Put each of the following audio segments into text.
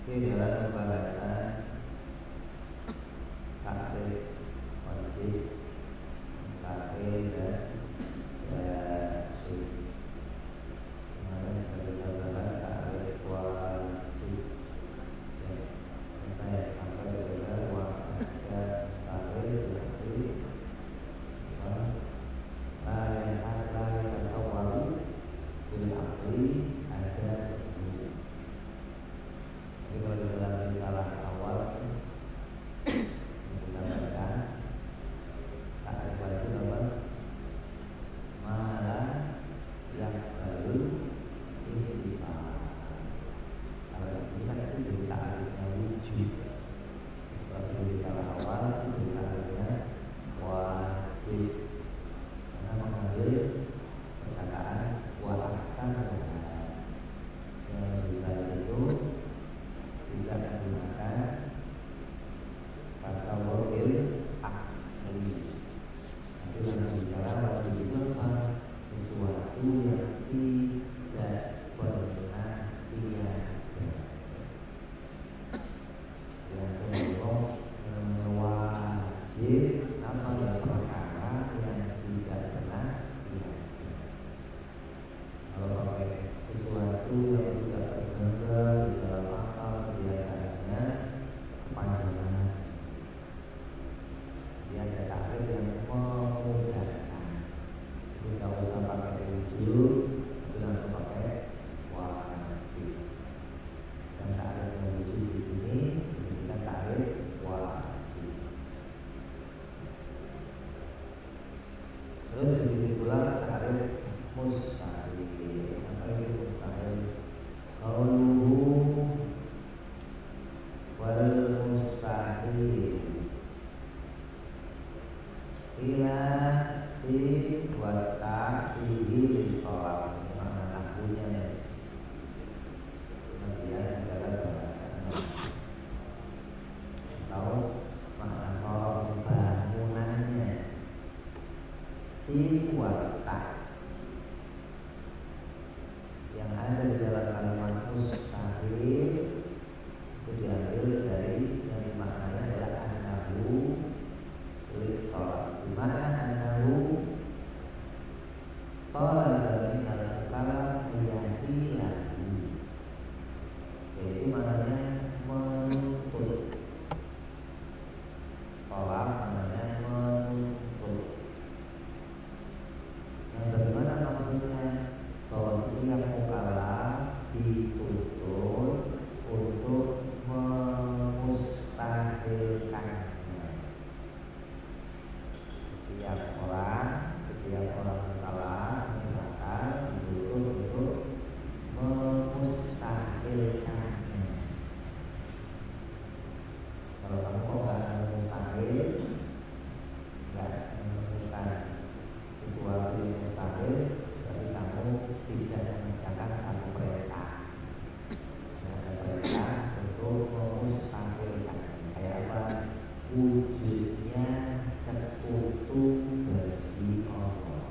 Ini dalam pembahasan takrif wajib, takrif dan syar'i. Kemarin kita bahas takrif wajib. Saya sampai kepada wajib takrif wajib. Yang ada tasawwur bil aqli ada. Jadi kalau dalam risalah awal kita baca takrif wajib apa? Malah yang baru intifa. Kalau di sini kan itu jadi takrifnya wujud. Kalau di risalah awal itu takrifnya wajib. Karena mengambil perkataan wa ahsan yang juga itu tidak menggunakan tasawwur bil aqli. Nanti yang bicara wajib itu apa? Sesuatu yang tidak pernah tiada. Yang sebelum wajib apa yang perkara yang tidak pernah tiada. Kalau pakai sesuatu yang tidak terdengar di dalam akal biasanya kepanjangan. Dia ada takrif yang memudahkan. Tidak usah pakai wujud, tapi langsung pakai wajib. Dan takrif yang wujud di sini kita takrif wajib. Terus begitu pula takrif mustahil. Apa itu mustahil? Qauluhu wal mustahil ila si wa ta'fihi lil tolak. Makna nahwunya ya. Kemudian adalah bahasanya atau makna sorong bangunannya si wa ta' yang ada di dalam kalimat mustahil itu diambil dari yang dimaknanya adalah annahu lil tolak. Dimana annahu talaba minal kalam yahilahu, yaitu maknanya menuntut. Tolak maknanya menuntut. Yang bagaimana maksudnya? Bahwa setiap mukallaf dituntut untuk memustahilkannya. Setiap orang mukallaf dituntut untuk memustahilkannya. Kalau kamu kok nggak mustahil, nggak menemukan sesuatu yang mustahil, berarti kamu tidak mengerjakan satu perintah. Ada perintah untuk memustahilkan. Kayak apa? Wujudnya sekutu bagi Allah.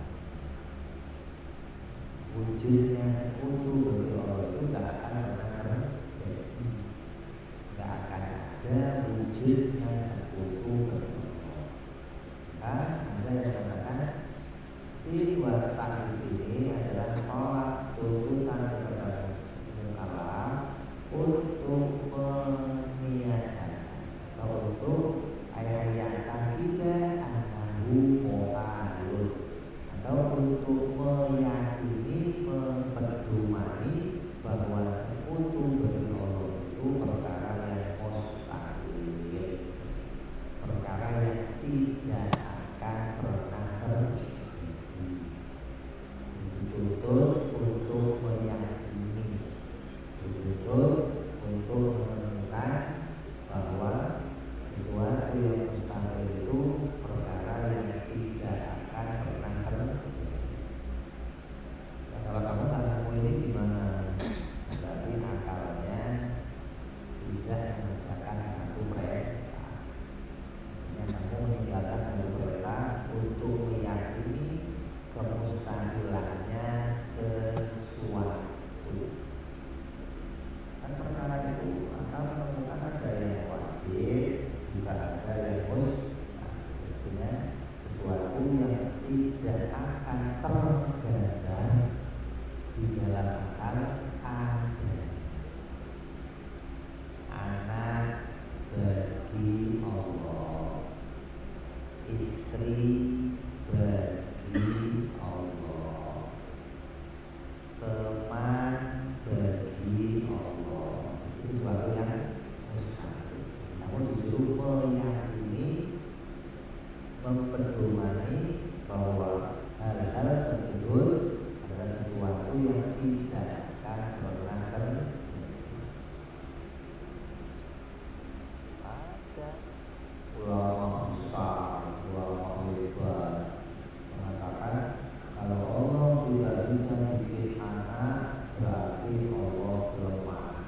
tidak akan tergambar di dalam akal ada anak bagi Allah, istri bagi Allah, teman bagi Allah. Itu sesuatu yang mustahil. Namun disuruh meyakini, memperdomani bahwa hal-hal tersebut adalah sesuatu yang tidak akan pernah terjadi. Ada ulama besar, ulama hebat mengatakan kalau Allah tidak bisa bikin anak, berarti Allah lemah.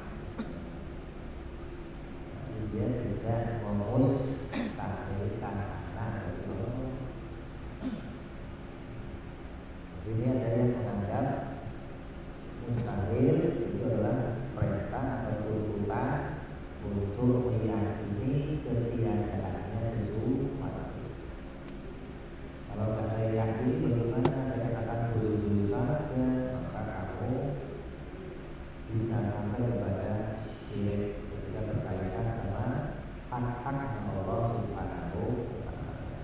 Dia tidak memustahilkan anak bagi Allah. Ini ada yang menganggap mustahil itu adalah perintah atau tuntutan untuk meyakini ketiadaannya sesuatu. Kalau saya yakini bagaimana, saya katakan dulu saja, maka kamu bisa sampai kepada syirik ketika berkaitan sama hak-hak Allah Subhanahu wa Ta'ala.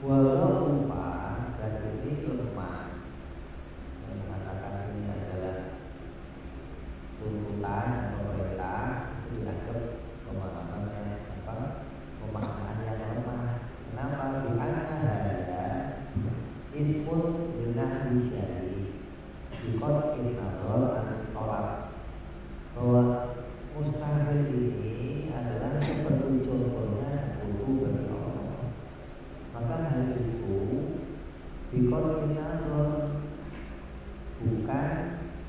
Walau upah, dan ini lemah yang mengatakan ini adalah tuntutan atau perintah, itu dianggap pemahamannya pemahaman yang lemah. Kenapa? Bi'anna hadza ismun linahwi syari biqat'in nadhar an tolak, bahwa mustahil ini adalah seperti contohnya sekutu bagi Allah. Maka hal itu biqat'in nadhar, bukan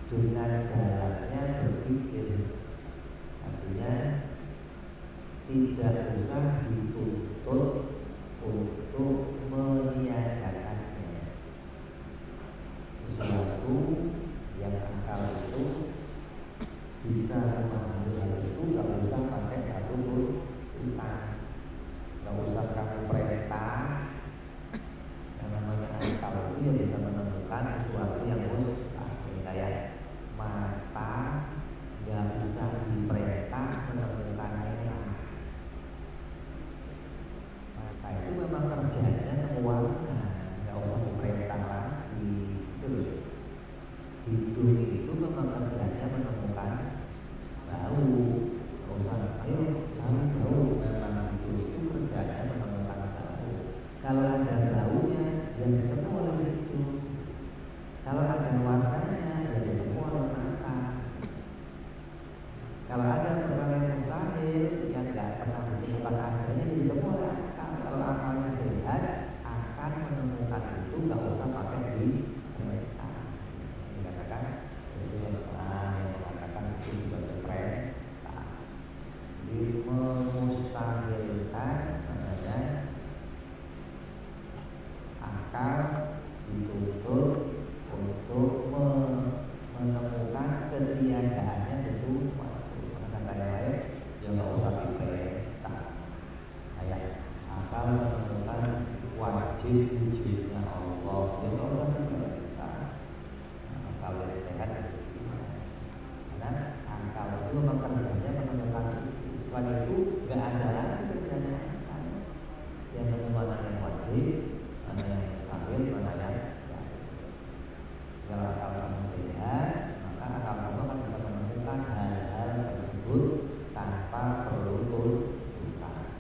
dengan jalannya berpikir. Artinya tidak usah dituntut untuk meniadakannya. Sesuatu yang akal itu bisa memahami hal itu, gak usah pakai satu tuntutan, gak usah kamu perintah. Yang namanya akal itu yang bisa menemukan sesuatu yang mustahil. Kayak mata gak usah diperintah menemukan merah. Mata itu memang kerjanya mewarna, gak usah diperintah lagi. Terus hidung itu memang kerjanya menemukan bau, gak usah ayo cari bau. Memang hidung itu kerjanya menemukan bau. Kalau ada baunya, yang ketemu oleh hidung. Kalau ada warnanya, ya ketemu oleh mata. Kalau ada perkara yang mustahil yang tidak pernah ditemukan adanya, ketemu oleh akal. Kalau akalnya sehat, akan menemukan itu, nggak usah pakai di mereka. Dikatakan itu yang mengatakan itu sebagai perintah. Jadi memustahilkan namanya akal dituntut untuk menemukan ketiadaannya sesuatu. Kata yang lain, ya nggak usah diperintah. Kayak akal menemukan wujudnya Allah, ya nggak usah diperintah. Akal yang sehat gimana? Karena akal itu memang kerjanya menemukan itu. Selain itu nggak ada lagi kerjanya akal yang menemukan mana yang wajib, mana yang mustahil, mana yang kalau akal kamu sehat, maka akal kamu akan bisa menemukan hal-hal tersebut tanpa perlu tuntutan.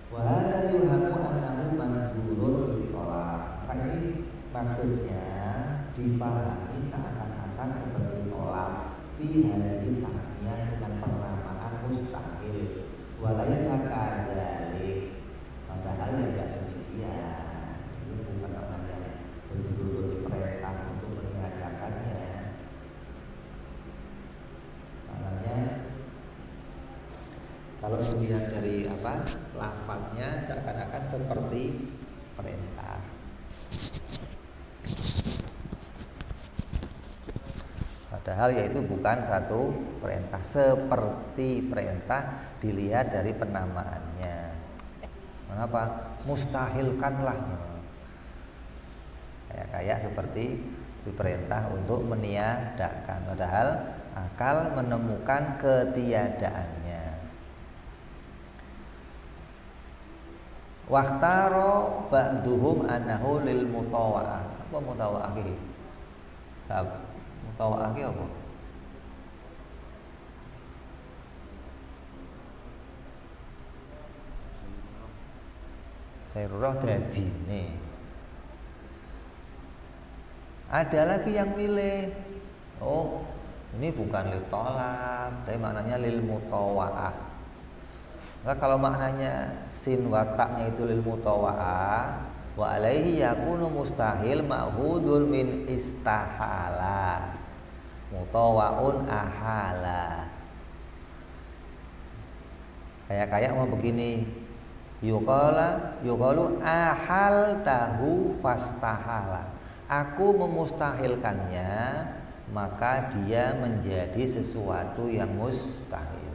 Wa hadza yuhamu annahu manzurun litolak. Maka ini maksudnya dipahami seakan-akan seperti tolak fi hadhihi tasmiyah dengan penamaan mustahil. Walaisa kadzalik, padahal ya tidak demikian. Ini bukan namanya betul-betul perintah untuk meniadakannya. Makanya kalau dilihat dari lafaznya seakan-akan seperti perintah. Padahal yaitu bukan satu perintah. Seperti perintah dilihat dari penamaannya. Kenapa? Mustahilkanlah. Kayak seperti diperintah untuk meniadakan. Padahal akal menemukan ketiadaannya. Waktaro ba'duhum annahu lil mutawa'ah. Apa mutawa'ah iki? Mutawa'ah iki apa? Sairurah dadine. Ada lagi yang milih, oh ini bukan lil tolab, tapi maknanya lil mutawa'ah. Nah, kalau maknanya sin wataknya itu lil mutawa'ah, wa alaihi yakunu mustahil ma'hudun min istahala, mutawa'un ahala. Kayak mau begini, yuqalu ahal tahu fastahala. Aku memustahilkannya, maka dia menjadi sesuatu yang mustahil.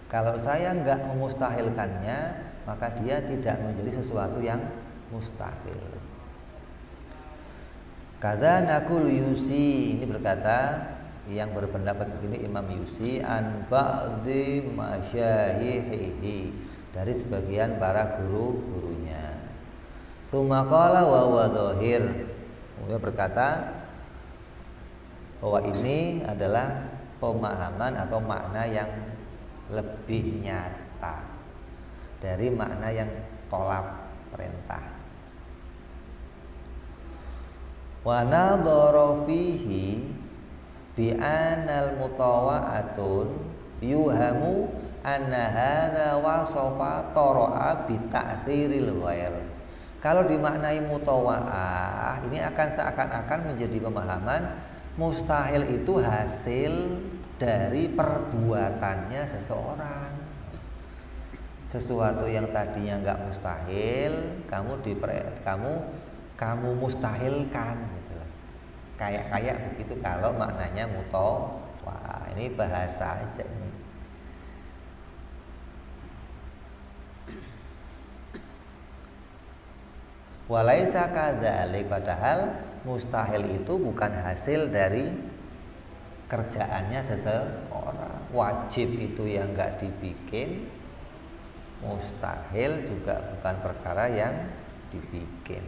Kalau saya enggak memustahilkannya, maka dia tidak menjadi sesuatu yang mustahil. Kata Nakul Yusi, ini berkata yang berpendapat begini Imam Yusi, an ba'di masyayihihi, dari sebagian para guru-gurunya. Sumaqala wa huwa dhahir. Dia berkata bahwa ini adalah pemahaman atau makna yang lebih nyata dari makna yang tolak perintah. Wa nadhara fihi bi anal mutawa'atun yuhamu anna hadza wasafa tara'a bi ta'thiril ghair. Kalau dimaknai mutawa'ah, ini akan seakan-akan menjadi pemahaman mustahil itu hasil dari perbuatannya seseorang. Sesuatu yang tadinya enggak mustahil, kamu mustahilkan gitu loh. Kayak begitu kalau maknanya mutawa'ah. Ini bahasa aja ini. Walaisa kadzalik, padahal mustahil itu bukan hasil dari kerjaannya seseorang. Wajib itu yang enggak dibikin, mustahil juga bukan perkara yang dibikin.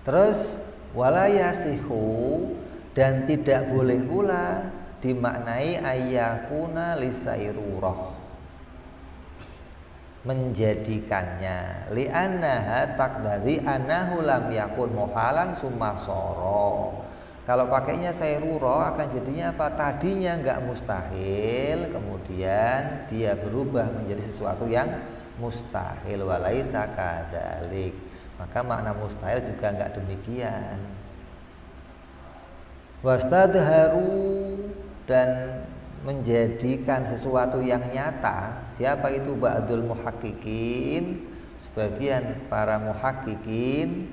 Terus walayasihu, dan tidak boleh pula dimaknai ayyakuna lisairurah, menjadikannya, li'annaha taqdari annahu lam yakun muhalan summa soro. Kalau pakainya sairurah akan jadinya apa? Tadinya enggak mustahil, kemudian dia berubah menjadi sesuatu yang mustahil. Walaisa kadzalik, maka makna mustahil juga enggak demikian. Wastadharu, dan menjadikan sesuatu yang nyata. Siapa itu? Ba'dul muhaqqiqin, sebagian para muhaqqiqin,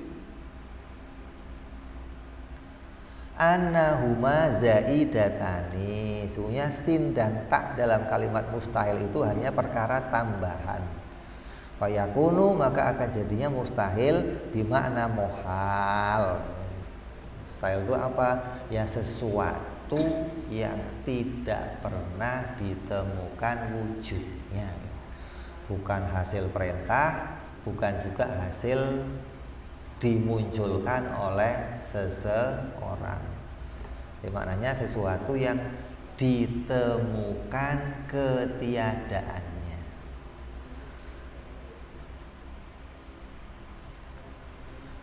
annahuma zaidatani, sesungguhnya sin dan tak dalam kalimat mustahil itu hanya perkara tambahan. Fayakunu, maka akan jadinya mustahil bimakna muhal. Mustahil itu apa? Ya sesuatu yang tidak pernah ditemukan wujudnya, bukan hasil perintah, bukan juga hasil dimunculkan oleh seseorang. Maknanya sesuatu yang ditemukan ketiadaannya.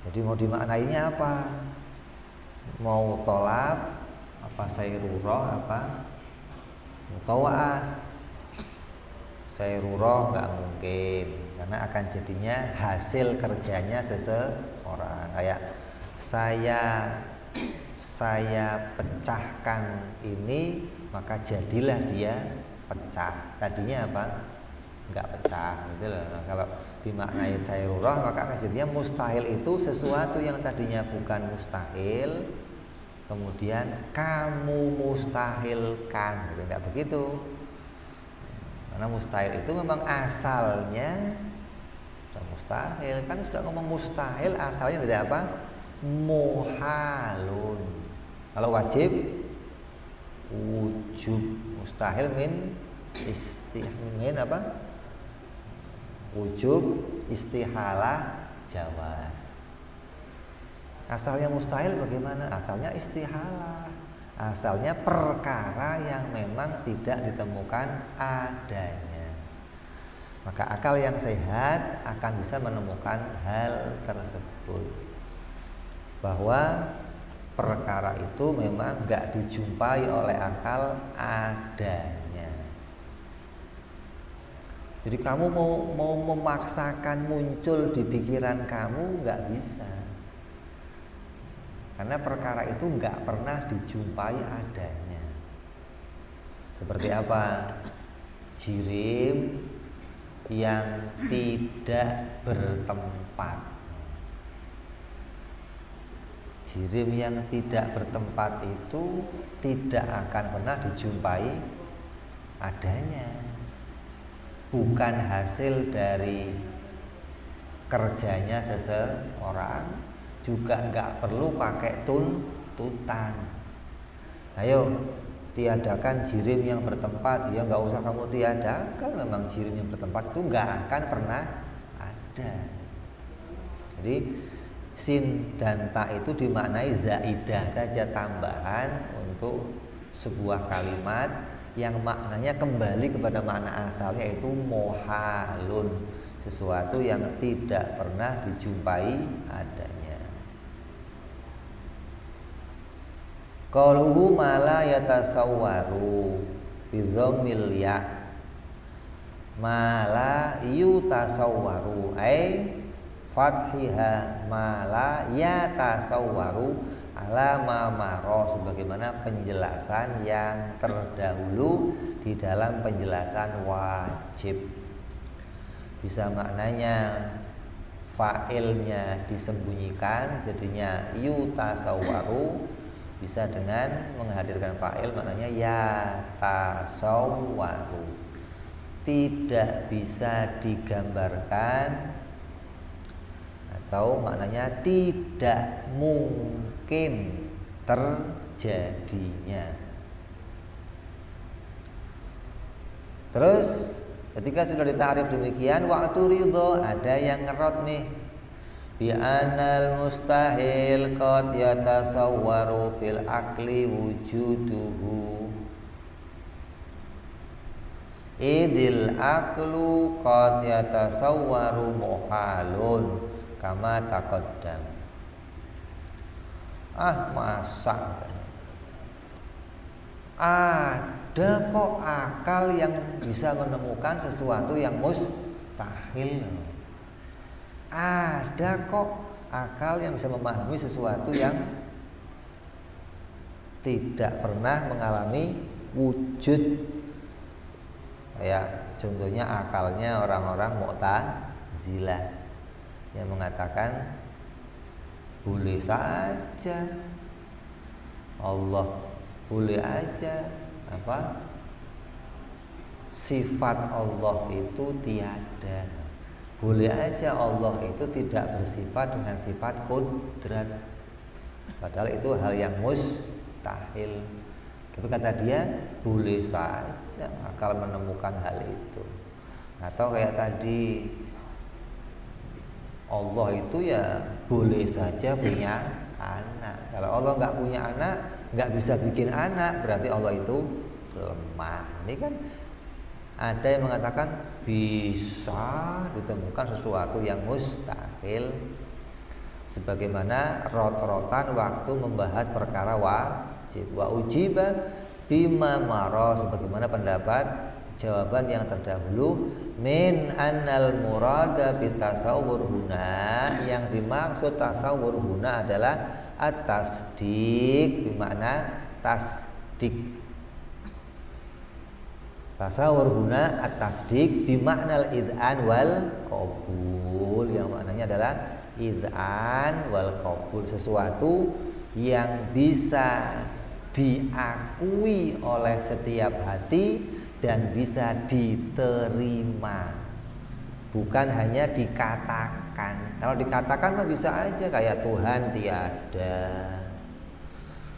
Jadi mau dimaknainya apa? Mau tolab, apa sairurah, apa mutawa'ah. Sairurah nggak mungkin, karena akan jadinya hasil kerjanya seseorang. Kayak saya pecahkan ini, maka jadilah dia pecah. Tadinya apa? nggak pecah gitu loh. Nah, kalau dimaknai sayrurah maka jadinya mustahil itu sesuatu yang tadinya bukan mustahil kemudian kamu mustahilkan gitu, nggak begitu. Karena mustahil itu memang asalnya sudah mustahil, kan sudah ngomong mustahil asalnya dari apa? Muhalun. Kalau wajib wujub, mustahil min apa? Wujub, istihalah, jawaz. Asalnya mustahil bagaimana? Asalnya istihalah. Asalnya perkara yang memang tidak ditemukan adanya. Maka akal yang sehat akan bisa menemukan hal tersebut, bahwa perkara itu memang nggak dijumpai oleh akal adanya. Jadi kamu mau memaksakan muncul di pikiran kamu nggak bisa, karena perkara itu nggak pernah dijumpai adanya. Seperti apa? Jirim yang tidak bertempat. Jirim yang tidak bertempat itu tidak akan pernah dijumpai adanya. Bukan hasil dari kerjanya seseorang, juga nggak perlu pakai tuntutan. Ayo tiadakan jirim yang bertempat. Ya nggak usah kamu tiadakan, memang jirim yang bertempat itu nggak akan pernah ada. Jadi sin dan ta itu dimaknai zaidah saja, tambahan untuk sebuah kalimat yang maknanya kembali kepada makna asalnya, yaitu mohalun, sesuatu yang tidak pernah dijumpai adanya. Qaluhu mala yatasawwaru bidhammil ya, mala yutasawwaru ay fathiha mala yatasawwaru ala mamaro, sebagaimana penjelasan yang terdahulu di dalam penjelasan wajib. Bisa maknanya fa'ilnya disembunyikan jadinya yutasawwaru, bisa dengan menghadirkan fa'il maknanya yatasawwaru. Tidak bisa digambarkan atau maknanya tidak mungkin terjadinya. Terus ketika sudah ditakrif demikian, waktu ridho, ada yang ngerot nih, bi anal mustahil qad yatasawwaru fil akli wujuduhu idil aklu qad yatasawwaru muhalun kama taqaddam. Masa ada kok akal yang bisa menemukan sesuatu yang mustahil? Ada kok akal yang bisa memahami sesuatu yang tidak pernah mengalami wujud. Kayak contohnya akalnya orang-orang Mu'tazilah yang mengatakan boleh saja Allah, boleh aja apa sifat Allah itu tiada, boleh aja Allah itu tidak bersifat dengan sifat kudrat, padahal itu hal yang mustahil. Tapi kata dia boleh saja akal menemukan hal itu. Atau kayak tadi, Allah itu ya boleh saja punya anak. Kalau Allah nggak punya anak, nggak bisa bikin anak, berarti Allah itu lemah. Ini kan ada yang mengatakan bisa ditemukan sesuatu yang mustahil, sebagaimana rot-rotan waktu membahas perkara wajib. Wa ujiba bima maro, sebagaimana pendapat jawaban yang terdahulu, min annal murada bitasawwur huna, yang dimaksud tasawwur huna adalah at-tasdiq, bermakna tasdik. Tasawur huna at-tasdik bimaknal id'an wal qabul, yang maknanya adalah id'an wal qabul, sesuatu yang bisa diakui oleh setiap hati dan bisa diterima, bukan hanya dikatakan. Kalau dikatakan mah bisa aja, kayak Tuhan tiada.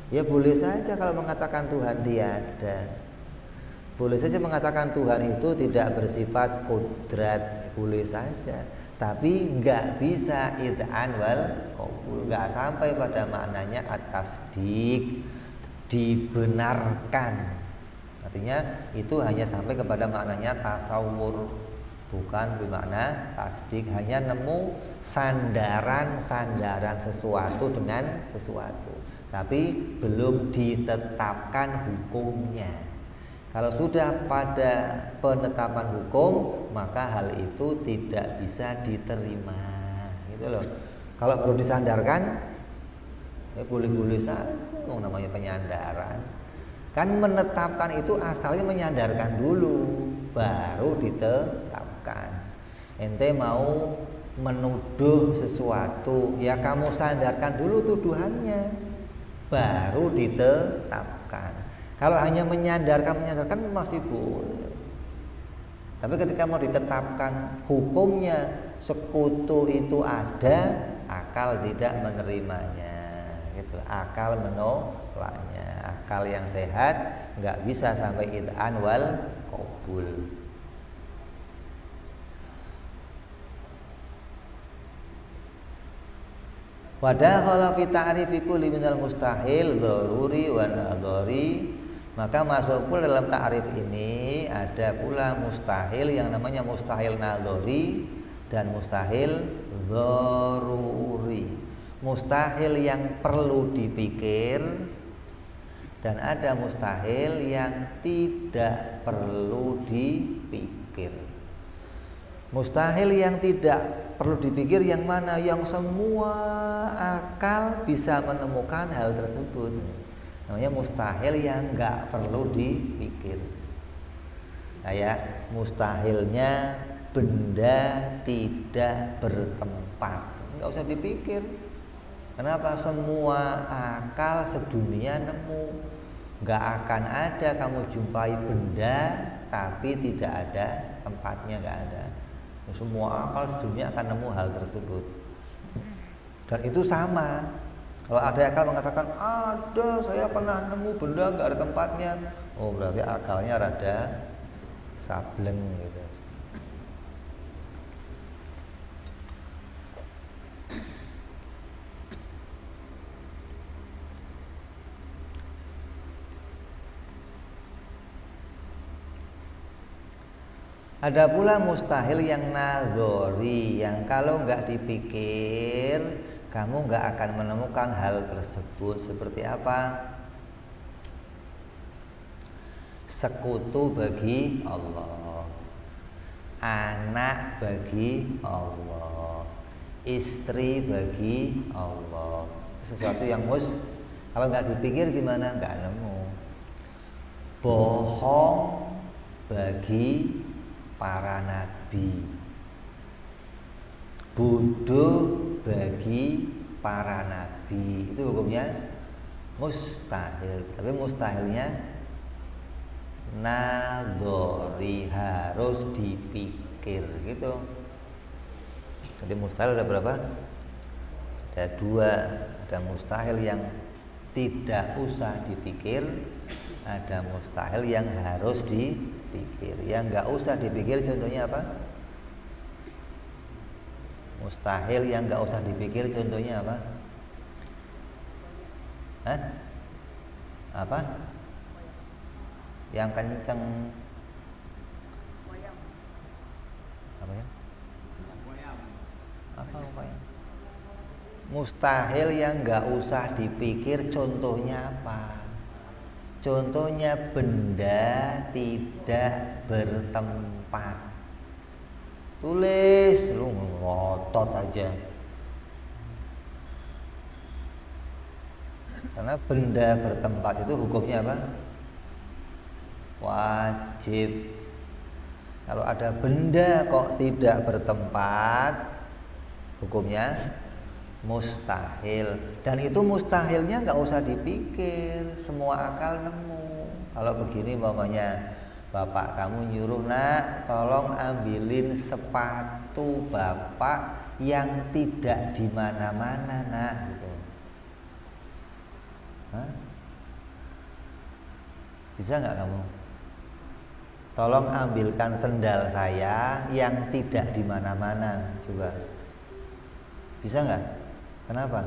Ya boleh saja kalau mengatakan Tuhan tiada. Boleh saja mengatakan Tuhan itu tidak bersifat kodrat, boleh saja. Tapi nggak bisa id'an wal qabul, nggak sampai pada maknanya at-tasdik, dibenarkan. Artinya itu hanya sampai kepada maknanya tasawur, bukan bermakna tasdik. Hanya nemu sandaran-sandaran sesuatu dengan sesuatu, tapi belum ditetapkan hukumnya. Kalau sudah pada penetapan hukum, maka hal itu tidak bisa diterima, gitu loh. Kalau perlu disandarkan, ya boleh-boleh saja, namanya penyandaran. Kan menetapkan itu asalnya menyandarkan dulu, baru ditetapkan. Ente mau menuduh sesuatu, ya kamu sandarkan dulu tuduhannya, baru ditetapkan. Kalau hanya menyandarkan masih boleh. Tapi ketika mau ditetapkan hukumnya, sekutu itu ada, akal tidak menerimanya, gitu. Akal menolaknya. Akal yang sehat nggak bisa sampai id'an wal qabul. Wadakhala fi ta'rifi kulli minal mustahil dharuri wa nadhari, maka masuk pula dalam ta'rif ini ada pula mustahil yang namanya mustahil nadhari dan mustahil dharuri. Mustahil yang perlu dipikir dan ada mustahil yang tidak perlu dipikir. Mustahil yang tidak perlu dipikir yang mana? Yang semua akal bisa menemukan hal tersebut, namanya mustahil yang nggak perlu dipikir. Kayak mustahilnya benda tidak bertempat, nggak usah dipikir. Kenapa? Semua akal sedunia nemu. Nggak akan ada kamu jumpai benda tapi tidak ada tempatnya, nggak ada. Semua akal sedunia akan nemu hal tersebut. Dan itu sama. Kalau ada akal mengatakan ada, saya pernah nemu benda nggak ada tempatnya, oh berarti akalnya rada sableng gitu. Ada pula mustahil yang nadhari, yang kalau nggak dipikir kamu nggak akan menemukan hal tersebut. Seperti apa? Sekutu bagi Allah, anak bagi Allah, istri bagi Allah. Sesuatu yang kalau nggak dipikir gimana? Nggak nemu. Bohong bagi para nabi, bodoh bagi para nabi, itu hukumnya mustahil. Tapi mustahilnya nadhari, harus dipikir gitu. Jadi mustahil ada berapa? Ada dua. Ada mustahil yang tidak usah dipikir, ada mustahil yang harus dipikir. Yang nggak usah dipikir contohnya apa? Mustahil yang nggak usah dipikir contohnya apa? Hah? Apa? Yang kenceng. Apa ya? Apa wayang? Mustahil yang nggak usah dipikir contohnya apa? Contohnya benda tidak bertempat. Tulis, lu ngotot aja. Karena benda bertempat itu hukumnya apa? wajib. Kalau ada benda kok tidak bertempat, hukumnya mustahil. Dan itu mustahilnya nggak usah dipikir, semua akal nemu. Kalau begini umpamanya, bapak kamu nyuruh, nak tolong ambilin sepatu bapak yang tidak di mana-mana, nak, gitu. Hah? Bisa nggak kamu? Tolong ambilkan sendal saya yang tidak di mana-mana, coba. Bisa nggak? Kenapa?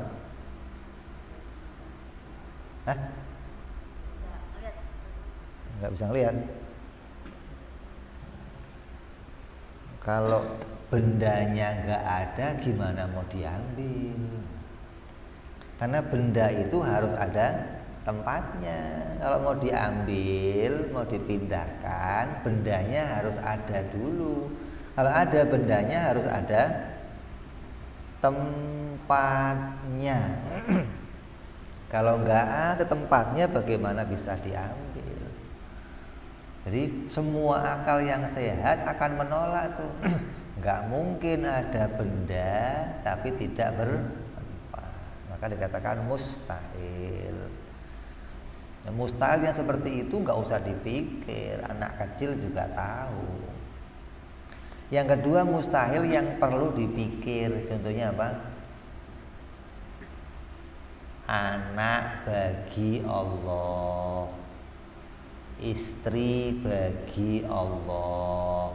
Hah? Nggak bisa ngeliat. Kalau bendanya nggak ada, gimana mau diambil? Karena benda itu harus ada tempatnya. Kalau mau diambil, mau dipindahkan, bendanya harus ada dulu. Kalau ada bendanya harus ada tempatnya. Kalau nggak ada tempatnya, bagaimana bisa diambil? Jadi semua akal yang sehat akan menolak tuh. Nggak mungkin ada benda tapi tidak bertempat. Maka dikatakan mustahil. Mustahil yang seperti itu nggak usah dipikir, anak kecil juga tahu. Yang kedua, mustahil yang perlu dipikir. Contohnya apa? Anak bagi Allah, istri bagi Allah,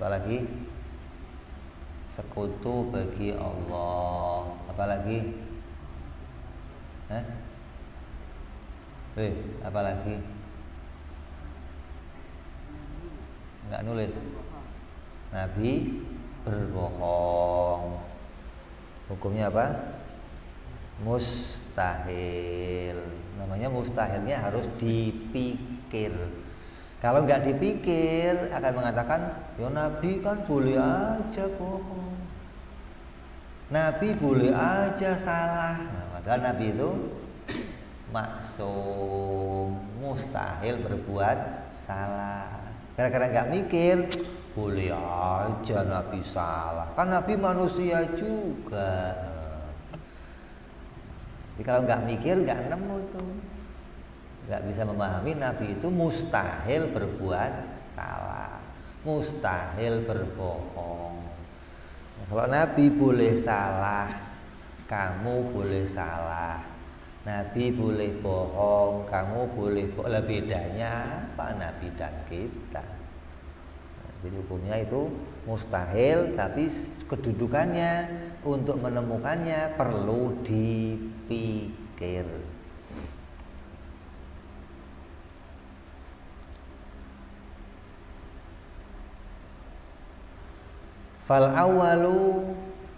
apalagi sekutu bagi Allah, apalagi apalagi nggak nulis. Nabi berbohong, hukumnya apa? Mustahil. Namanya mustahilnya harus dipikir. Kalau nggak dipikir akan mengatakan, ya Nabi kan boleh aja bohong, Nabi boleh aja salah. Padahal Nabi itu maksum, mustahil berbuat salah. Gara-gara nggak mikir, boleh aja Nabi salah, kan Nabi manusia juga. Jadi kalau nggak mikir, nggak nemu tuh, nggak bisa memahami Nabi itu mustahil berbuat salah, mustahil berbohong. Kalau Nabi boleh salah, kamu boleh salah. Nabi boleh bohong, kamu boleh bohong. Lah bedanya apa Nabi dan kita? Jadi hukumnya itu mustahil, tapi kedudukannya untuk menemukannya perlu dipikir. Fal awalu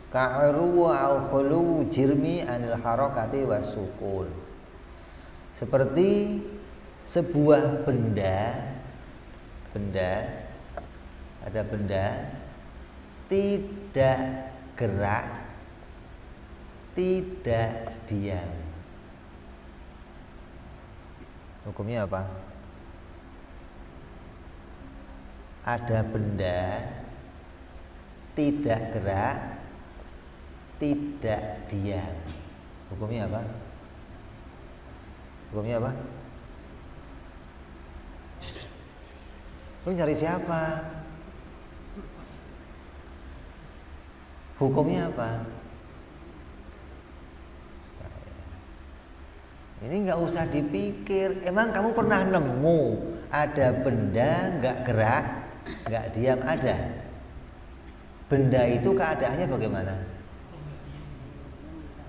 ka'ru au khulu jirmi anil harakati wasukun. Seperti sebuah benda, ada benda tidak gerak, tidak diam. Hukumnya apa? Ada benda tidak gerak, tidak diam. Hukumnya apa? Hukumnya apa? Lu cari siapa? Hukumnya apa? Ini nggak usah dipikir. Emang kamu pernah nemu ada benda nggak gerak, nggak diam? Ada. Benda itu keadaannya bagaimana?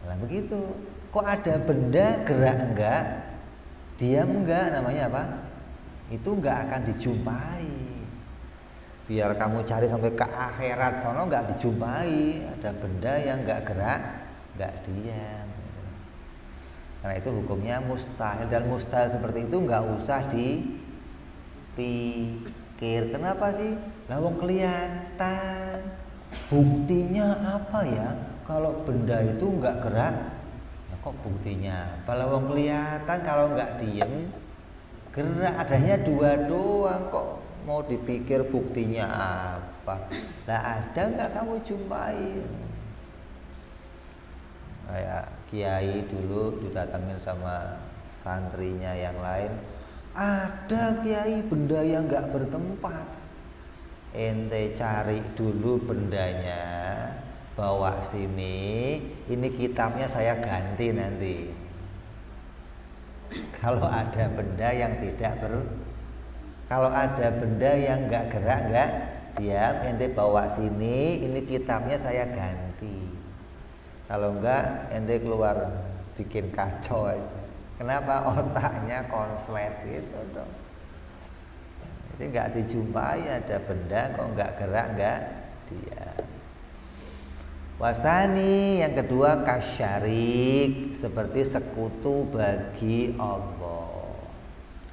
Nah begitu. Kok ada benda gerak enggak, diam enggak, namanya apa? Itu enggak akan dijumpai. Biar kamu cari sampai ke akhirat sono enggak dijumpai. Ada benda yang enggak gerak, enggak diam. Karena itu hukumnya mustahil, dan mustahil seperti itu enggak usah dipikir. Kenapa sih? Lah wong kelihatan. Buktinya apa ya? Kalau benda itu enggak gerak, ya kok buktinya? Kalau wong kelihatan, kalau enggak diem, gerak, adanya dua doang, kok mau dipikir buktinya apa? Lah ada nggak kamu jumpai? Kayak kiai dulu didatengin sama santrinya yang lain, ada kiai benda yang nggak bertempat, ente cari dulu bendanya, bawa sini, ini kitabnya saya ganti nanti. Kalau ada benda yang kalau ada benda yang nggak gerak, nggak diam, ente bawa sini, ini kitabnya saya ganti. Kalau enggak, ente keluar bikin kacau aja. Kenapa? Otaknya konslet gitu dong. Jadi nggak dijumpai ada benda kok nggak gerak, nggak diam. Wasani yang kedua kasyarik, seperti sekutu bagi Allah.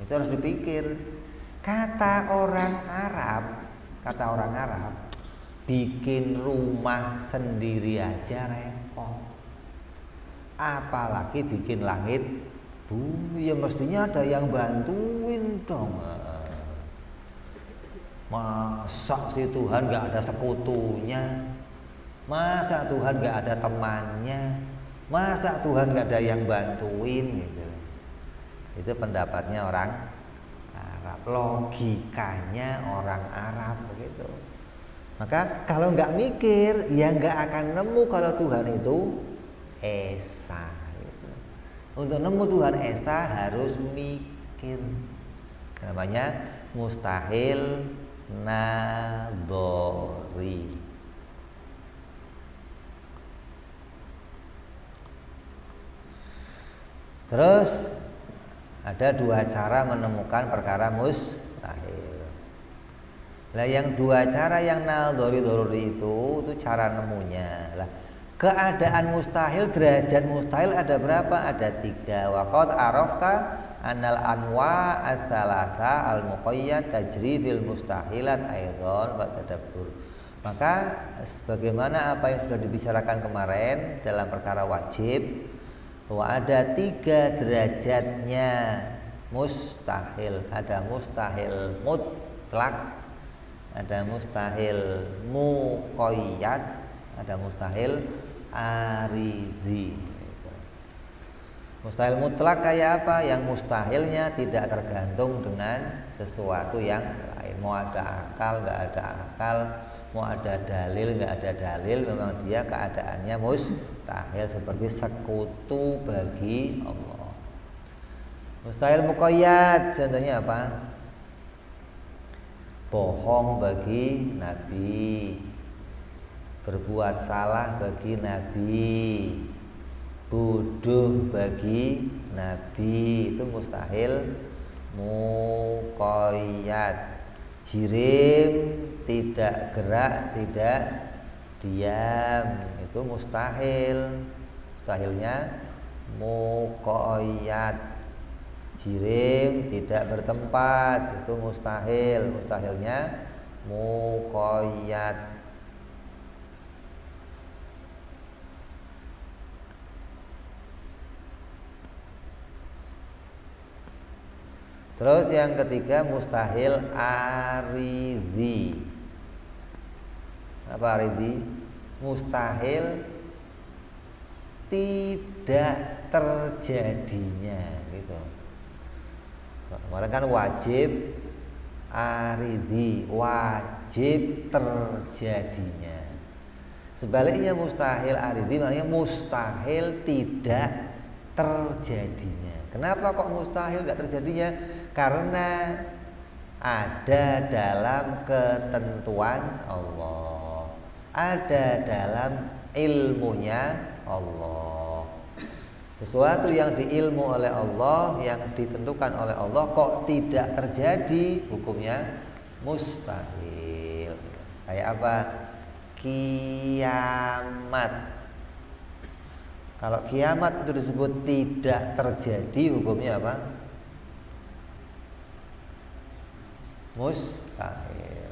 Itu harus dipikir. Kata orang Arab, bikin rumah sendiri aja repot. Apalagi bikin langit bumi, ya mestinya ada yang bantuin dong. Masa sih Tuhan nggak ada sekutunya? Masa Tuhan nggak ada temannya? Masa Tuhan nggak ada yang bantuin gitu? Itu pendapatnya orang Arab, logikanya orang Arab begitu. Maka kalau nggak mikir, ya nggak akan nemu kalau Tuhan itu esa. Gitu. Untuk nemu Tuhan esa harus mikir. Namanya mustahil nadhari. Terus ada dua cara menemukan perkara mustahil. Lah yang dua cara yang nadhari doruri itu cara nemunya. Lah keadaan mustahil, derajat mustahil ada berapa? Ada 3. Waqad arafta anal anwa ats-tsalatsa al-muqayyad tajri fil mustahilat aidan wa tadabbur. Maka sebagaimana apa yang sudah dibicarakan kemarin dalam perkara wajib, bahwa ada 3 derajatnya mustahil. Ada mustahil mutlak, ada mustahil muqayyad, ada mustahil aridi. Mustahil mutlak kayak apa? Yang mustahilnya tidak tergantung dengan sesuatu yang lain. Mau ada akal, nggak ada akal, mau ada dalil, nggak ada dalil, memang dia keadaannya mustahil, seperti sekutu bagi Allah. Mustahil muqayyad contohnya apa? Bohong bagi Nabi, berbuat salah bagi Nabi, bodoh bagi Nabi, itu mustahil muqayyad. Jirim, tidak gerak, tidak diam, itu mustahil. Mustahilnya muqayyad. Jirim tidak bertempat, itu mustahil. Mustahilnya muqayyad. Terus yang ketiga mustahil aridhi. Apa aridhi? Mustahil tidak terjadinya gitu. Kemarin kan wajib aridhi, wajib terjadinya. Sebaliknya mustahil aridhi maknanya mustahil tidak terjadinya. Kenapa kok mustahil tidak terjadinya? Karena ada dalam ketentuan Allah, ada dalam ilmunya Allah. Sesuatu yang diilmu oleh Allah, yang ditentukan oleh Allah kok tidak terjadi, hukumnya mustahil. Kayak apa? Kiamat. Kalau kiamat itu disebut tidak terjadi, hukumnya apa? Mustahil.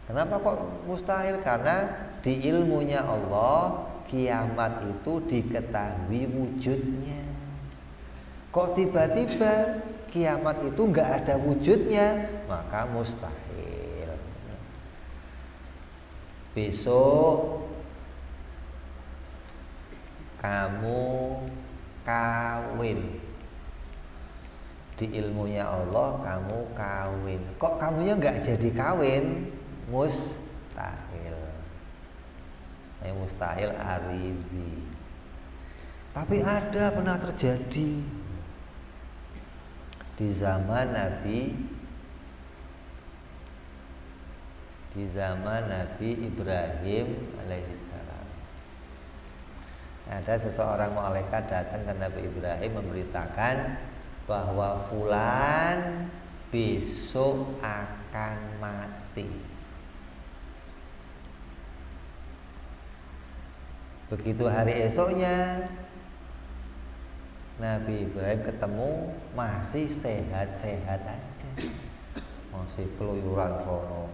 Kenapa kok mustahil? Karena di ilmunya Allah kiamat itu diketahui wujudnya. Kok tiba-tiba kiamat itu nggak ada wujudnya, maka mustahil. Besok kamu kawin, di ilmunya Allah kamu kawin, kok kamunya nggak jadi kawin, mustahil. Mustahil aridi. Tapi ada, pernah terjadi di zaman Nabi Ibrahim alaihissalam. Ada seseorang malaikat datang ke Nabi Ibrahim memberitakan bahwa fulan besok akan mati. Begitu hari esoknya Nabi Ibrahim ketemu masih sehat-sehat aja, masih keluyuran sono.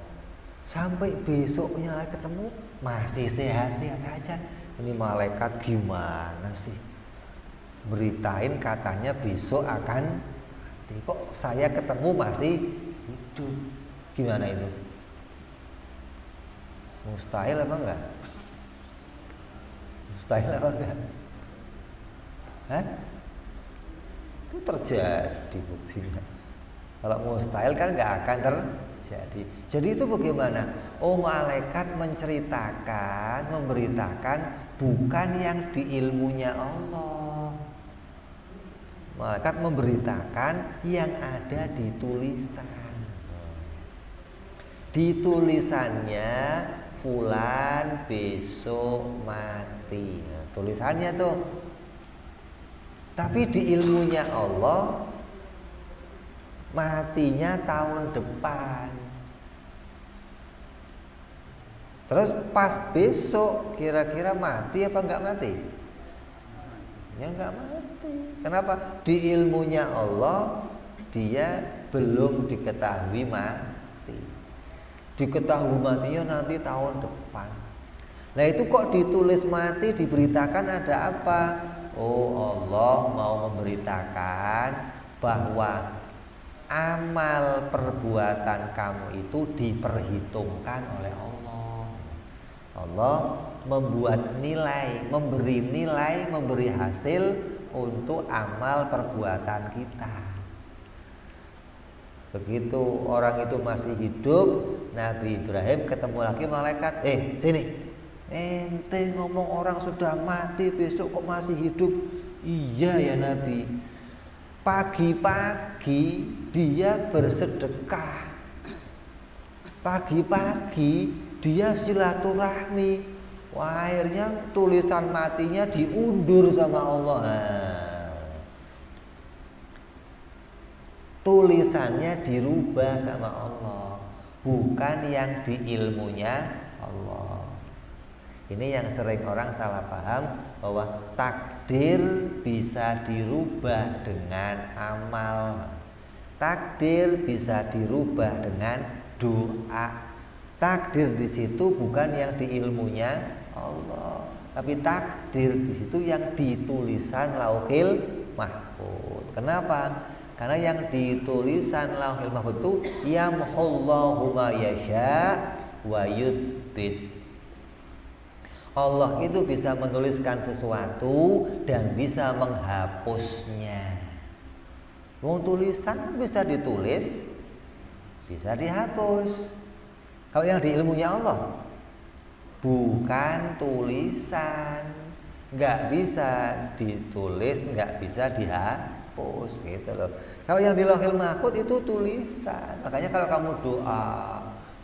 Sampai besoknya ketemu masih sehat-sehat aja. Ini malaikat gimana sih? Beritain katanya besok akan mati, kok saya ketemu masih hidup? Gimana itu? Mustahil apa enggak? Mustahil apa enggak? Hah? Itu terjadi buktinya. Kalau mustahil kan nggak akan terjadi. Jadi itu bagaimana? Oh, malaikat menceritakan, memberitakan bukan yang di ilmunya Allah. Malaikat memberitakan yang ada di tulisan. Di tulisannya fulan besok mati. Nah, tulisannya tuh. Tapi di ilmunya Allah matinya tahun depan. Terus pas besok kira-kira mati apa enggak mati? Ya enggak mati. Kenapa? Di ilmunya Allah dia belum diketahui mati. Diketahui matinya nanti tahun depan. Nah itu kok ditulis mati, diberitakan ada apa? Oh, Allah mau memberitakan bahwa amal perbuatan kamu itu diperhitungkan oleh Allah. Allah membuat nilai, memberi hasil untuk amal perbuatan kita. Begitu orang itu masih hidup, Nabi Ibrahim ketemu lagi malaikat, sini. Ente ngomong orang sudah mati besok kok masih hidup. Iya ya Nabi. Pagi-pagi dia bersedekah, pagi-pagi dia silaturahmi. Wah, akhirnya tulisan matinya diundur sama Allah. Tulisannya dirubah sama Allah, bukan yang di ilmunya Allah. Ini yang sering orang salah paham, bahwa takdir bisa dirubah dengan amal. Takdir bisa dirubah dengan doa. Takdir di situ bukan yang di ilmunya Allah, tapi takdir di situ yang ditulisan Lauhil Mahfuz. Kenapa? Karena yang ditulisan Lauhil Mahfuz itu yamhullahu ma yasha wa yuthbit. Allah itu bisa menuliskan sesuatu dan bisa menghapusnya. Wong tulisan bisa ditulis, bisa dihapus. Kalau yang di ilmunya Allah bukan tulisan, nggak bisa ditulis, nggak bisa dihapus gitu loh. Kalau yang di Lauhil Mahfuz itu tulisan. Makanya kalau kamu doa,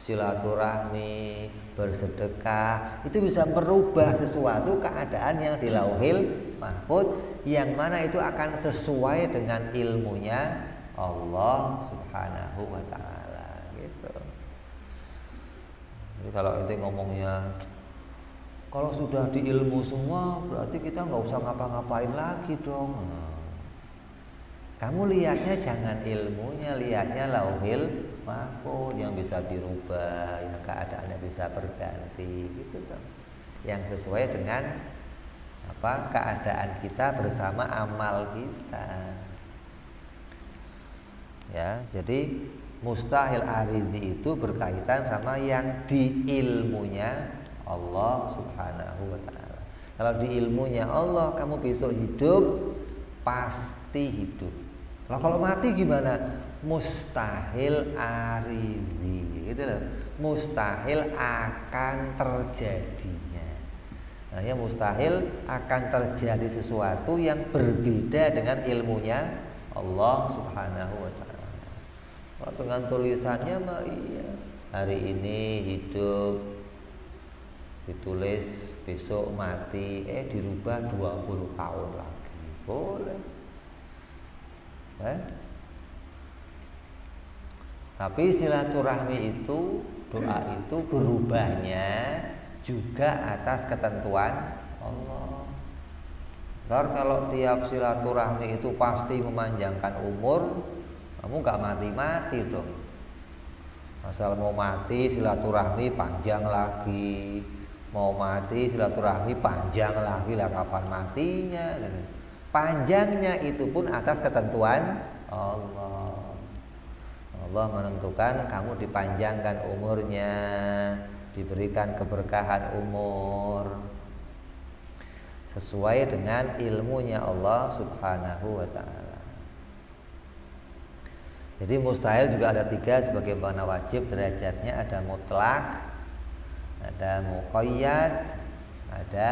silaturahmi, bersedekah, itu bisa merubah sesuatu keadaan yang di Lauhil Mahfuz, yang mana itu akan sesuai dengan ilmunya Allah Subhanahu wa taala gitu. Jadi kalau ente ngomongnya kalau sudah di ilmu semua berarti kita nggak usah ngapa-ngapain lagi dong. Kamu lihatnya jangan ilmunya, lihatnya Lauhil Mahfuz yang bisa dirubah, yang keadaannya bisa berganti gitu kan. Yang sesuai dengan keadaan kita bersama amal kita. Ya, jadi mustahil aridhi itu berkaitan sama yang di ilmunya Allah Subhanahu wa taala. Kalau di ilmunya Allah kamu besok hidup, pasti hidup. Nah, kalau mati gimana? Mustahil aridhi, gitu loh. Mustahil akan terjadinya. Nah, ya mustahil akan terjadi sesuatu yang berbeda dengan ilmunya Allah Subhanahu wa taala. Kalau dengan tulisannya mah iya, hari ini hidup, ditulis besok mati, dirubah 20 tahun lagi. Boleh. Tapi silaturahmi itu, doa itu berubahnya juga atas ketentuan Allah. Ntar kalau tiap silaturahmi itu pasti memanjangkan umur, kamu gak mati-mati dong. Asal mau mati silaturahmi panjang lagi, mau mati silaturahmi panjang lagi, lah kapan matinya gitu. Panjangnya itu pun atas ketentuan Allah. Allah menentukan kamu dipanjangkan umurnya, diberikan keberkahan umur sesuai dengan ilmunya Allah Subhanahu wa ta'ala. Jadi mustahil juga ada 3 sebagaimana wajib derajatnya, ada mutlak, ada muqayyad, ada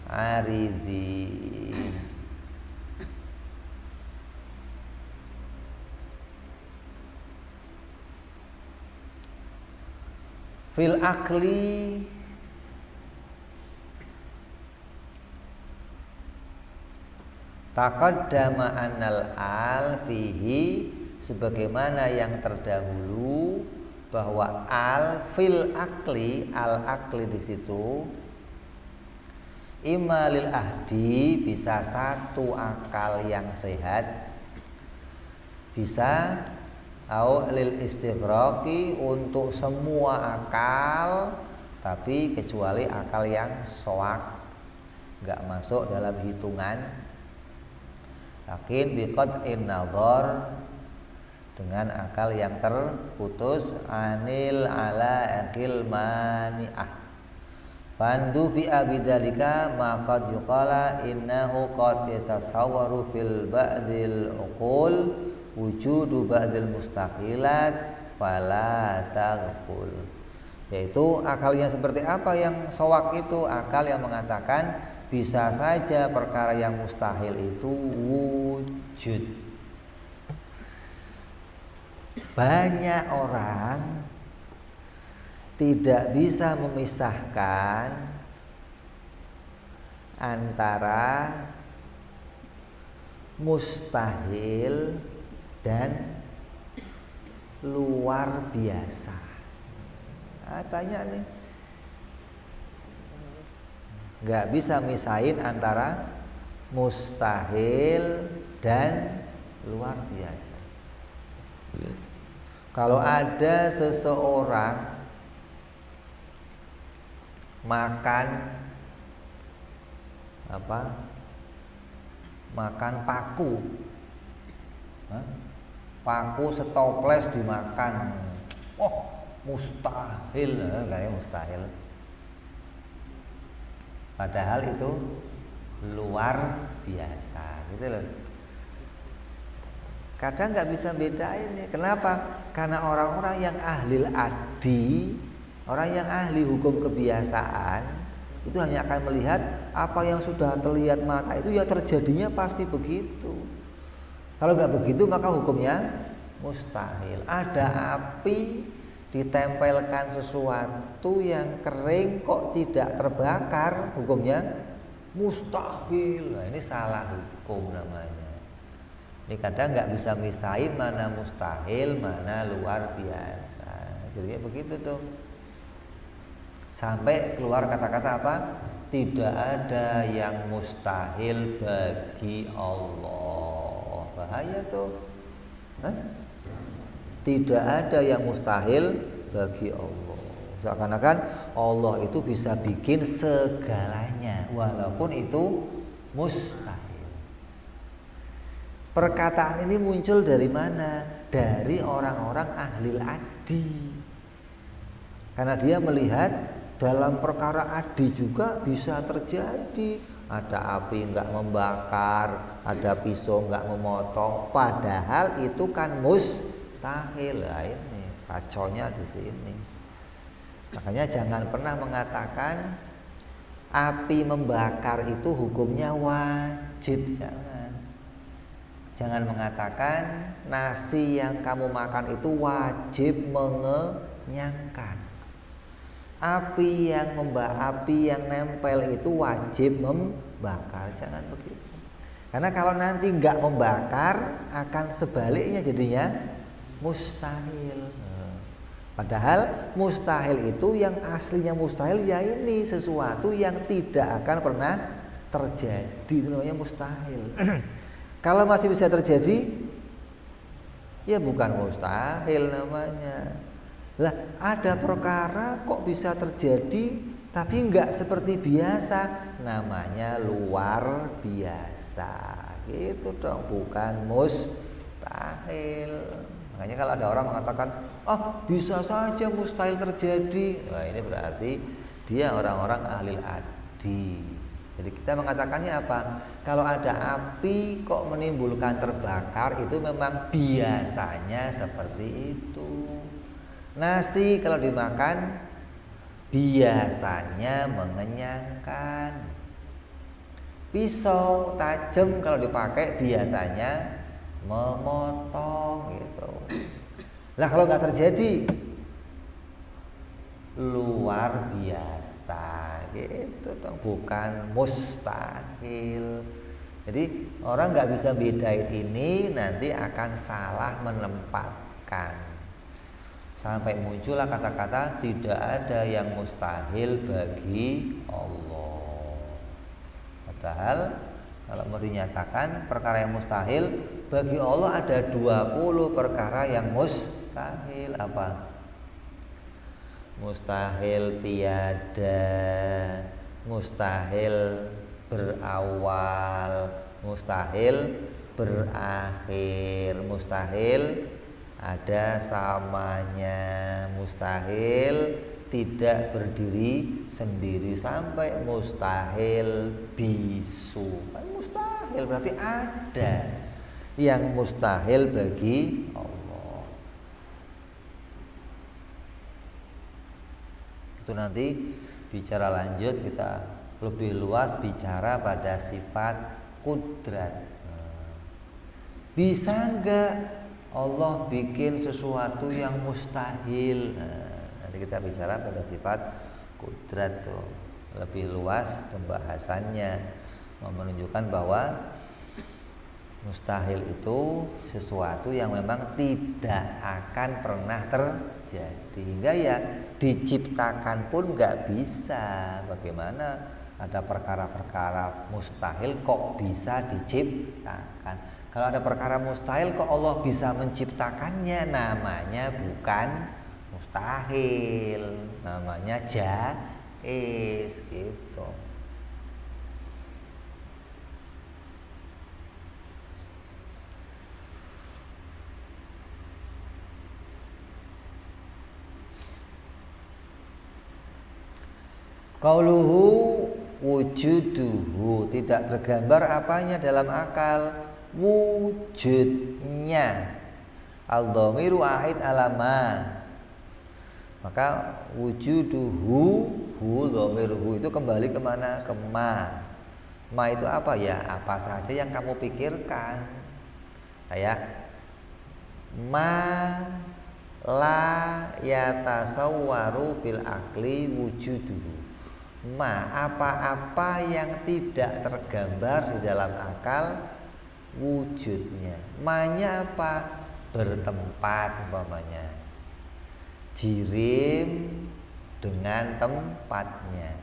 aridhi. Fil akli taqaddama annal al fihi, sebagaimana yang terdahulu bahwa al fil akli, al akli di situ imma lil ahdi, bisa satu akal yang sehat, bisa au lil istighraqi, untuk semua akal, tapi kecuali akal yang soak, nggak masuk dalam hitungan. Lakin biqat'in nadhar, dengan akal yang terputus, anil ala akil mani'ah. Fandu fi abidalika maqad yuqala innahu qad yatasawwaru fil ba'dil uqul wujudu ba'dil mustaqilat fala taghful. Yaitu akalnya seperti apa yang sawak itu? Akal yang mengatakan bisa saja perkara yang mustahil itu wujud. Banyak orang tidak bisa memisahkan antara mustahil dan luar biasa. Banyak nih nggak bisa misahin antara mustahil dan luar biasa. Kalau ada seseorang makan paku, paku setoples dimakan, mustahil, kayaknya mustahil. Padahal itu luar biasa, gitu loh. Kadang nggak bisa bedain ya. Kenapa? Karena orang-orang yang ahli adi, orang yang ahli hukum kebiasaan, itu hanya akan melihat apa yang sudah terlihat mata itu ya terjadinya pasti begitu. Kalau nggak begitu maka hukumnya mustahil. Ada api ditempelkan sesuatu yang kering kok tidak terbakar, hukumnya mustahil. Nah, ini salah hukum namanya. Ini kadang nggak bisa misahin mana mustahil, mana luar biasa. Jadi begitu tuh. Sampai keluar kata-kata apa? Tidak ada yang mustahil bagi Allah. Bahaya tuh. Tidak ada yang mustahil bagi Allah. Seakan-akan Allah itu bisa bikin segalanya, walaupun itu mustahil. Perkataan ini muncul dari mana? Dari orang-orang ahlil adi. Karena dia melihat dalam perkara adi juga bisa terjadi. Ada api nggak membakar, ada pisau nggak memotong. Padahal itu kan mustahil. Nah, ini kacaunya di sini. Makanya jangan pernah mengatakan api membakar itu hukumnya wajib. Jangan mengatakan nasi yang kamu makan itu wajib mengenyangkan. Api yang nempel itu wajib membakar. Jangan begitu. Karena kalau nanti nggak membakar akan sebaliknya jadinya mustahil. Padahal mustahil itu yang aslinya mustahil ya ini sesuatu yang tidak akan pernah terjadi. Itu namanya mustahil. Kalau masih bisa terjadi ya bukan mustahil namanya. Lah ada perkara kok bisa terjadi tapi enggak seperti biasa, namanya luar biasa. Gitu dong, bukan mustahil. Makanya kalau ada orang mengatakan, "Oh, bisa saja mustahil terjadi." Wah, ini berarti dia orang-orang ahli adi. Jadi kita mengatakannya apa? Kalau ada api kok menimbulkan terbakar itu memang biasanya seperti itu. Nasi kalau dimakan biasanya mengenyangkan. Pisau tajam kalau dipakai biasanya memotong gitu. Lah kalau nggak terjadi luar biasa gitu dong, bukan mustahil. Jadi orang nggak bisa bedain ini, nanti akan salah menempatkan. Sampai muncullah kata-kata tidak ada yang mustahil bagi Allah. Padahal kalau mau dinyatakan perkara yang mustahil bagi Allah ada 20 perkara yang mustahil. Apa? Mustahil tiada, mustahil berawal, mustahil berakhir, mustahil ada samanya, mustahil tidak berdiri sendiri, sampai mustahil bisu. Kan mustahil berarti ada yang mustahil bagi Allah. Itu nanti bicara lanjut kita lebih luas bicara pada sifat kudrat. Bisa enggak Allah bikin sesuatu yang mustahil? Nanti kita bicara pada sifat kudrat tuh lebih luas pembahasannya, menunjukkan bahwa mustahil itu sesuatu yang memang tidak akan pernah terjadi, hingga ya diciptakan pun nggak bisa. Bagaimana ada perkara-perkara mustahil kok bisa diciptakan? Kalau ada perkara mustahil kok Allah bisa menciptakannya, namanya bukan mustahil, namanya jaiz gitu. Qauluhu wujuduhu, tidak tergambar apanya dalam akal, wujudnya. Al-dhamiru a'id alama, maka wujuduhu, dhamiruhu itu kembali kemana? Ke ma. Ma itu apa ya? Apa saja yang kamu pikirkan. Kayak ma la yatasawwaru fil akli wujuduhu. Ma, apa-apa yang tidak tergambar di dalam akal wujudnya. Ma-nya apa? Bertempat umpamanya. Jirim dengan tempatnya.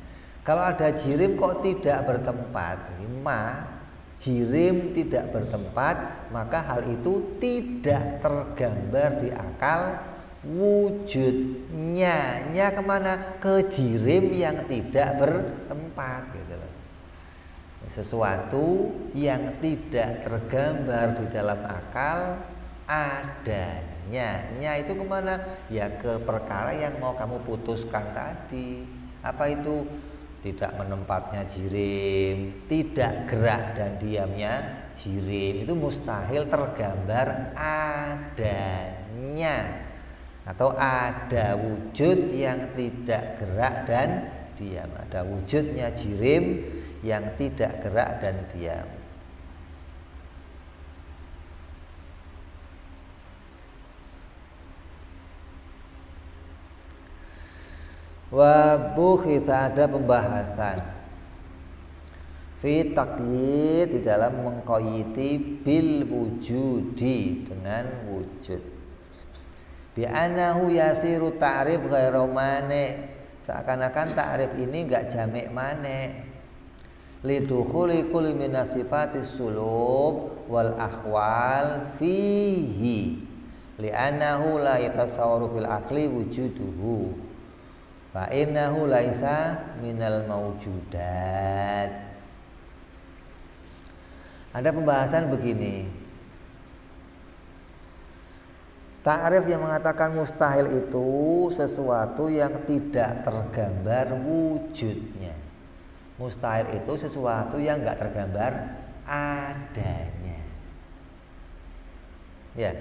Kalau ada jirim kok tidak bertempat, ma, jirim tidak bertempat, maka hal itu tidak tergambar di akal wujudnya. Nya kemana? Ke jirim yang tidak bertempat gitu loh. Sesuatu yang tidak tergambar di dalam akal adanya. Nya itu kemana? Ya ke perkara yang mau kamu putuskan tadi. Apa itu? Tidak menempatnya jirim, tidak gerak dan diamnya jirim. Itu mustahil tergambar adanya. Atau ada wujud yang tidak gerak dan diam. Ada wujudnya jirim yang tidak gerak dan diam. Wabuh, kita ada pembahasan fi taqyid, di dalam mengqayyiti bil wujudi, dengan wujud. Bi annahu yasiru ta'rif ghairu mane, seakan-akan ta'rif ini enggak jamek mane. Lidukhuli kulli minas sifatis sulub wal ahwal fihi li'annahu la yatasawwaru fil aqli wujuduhu fa innahu laisa minal mawjudat. Ada pembahasan begini. Ta'rif yang mengatakan mustahil itu sesuatu yang tidak tergambar wujudnya. Mustahil itu sesuatu yang enggak tergambar adanya. Ya,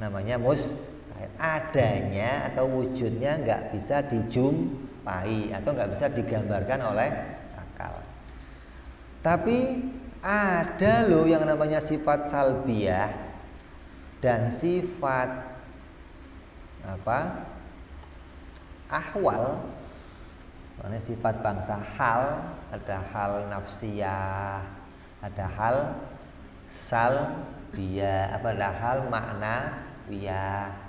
namanya mustahil. Adanya atau wujudnya nggak bisa dijumpai atau nggak bisa digambarkan oleh akal. Tapi ada loh yang namanya sifat salbiyah dan sifat ahwal. Maknanya sifat bangsa hal, ada hal nafsiyah, ada hal salbiyah, ada hal maknawiyah.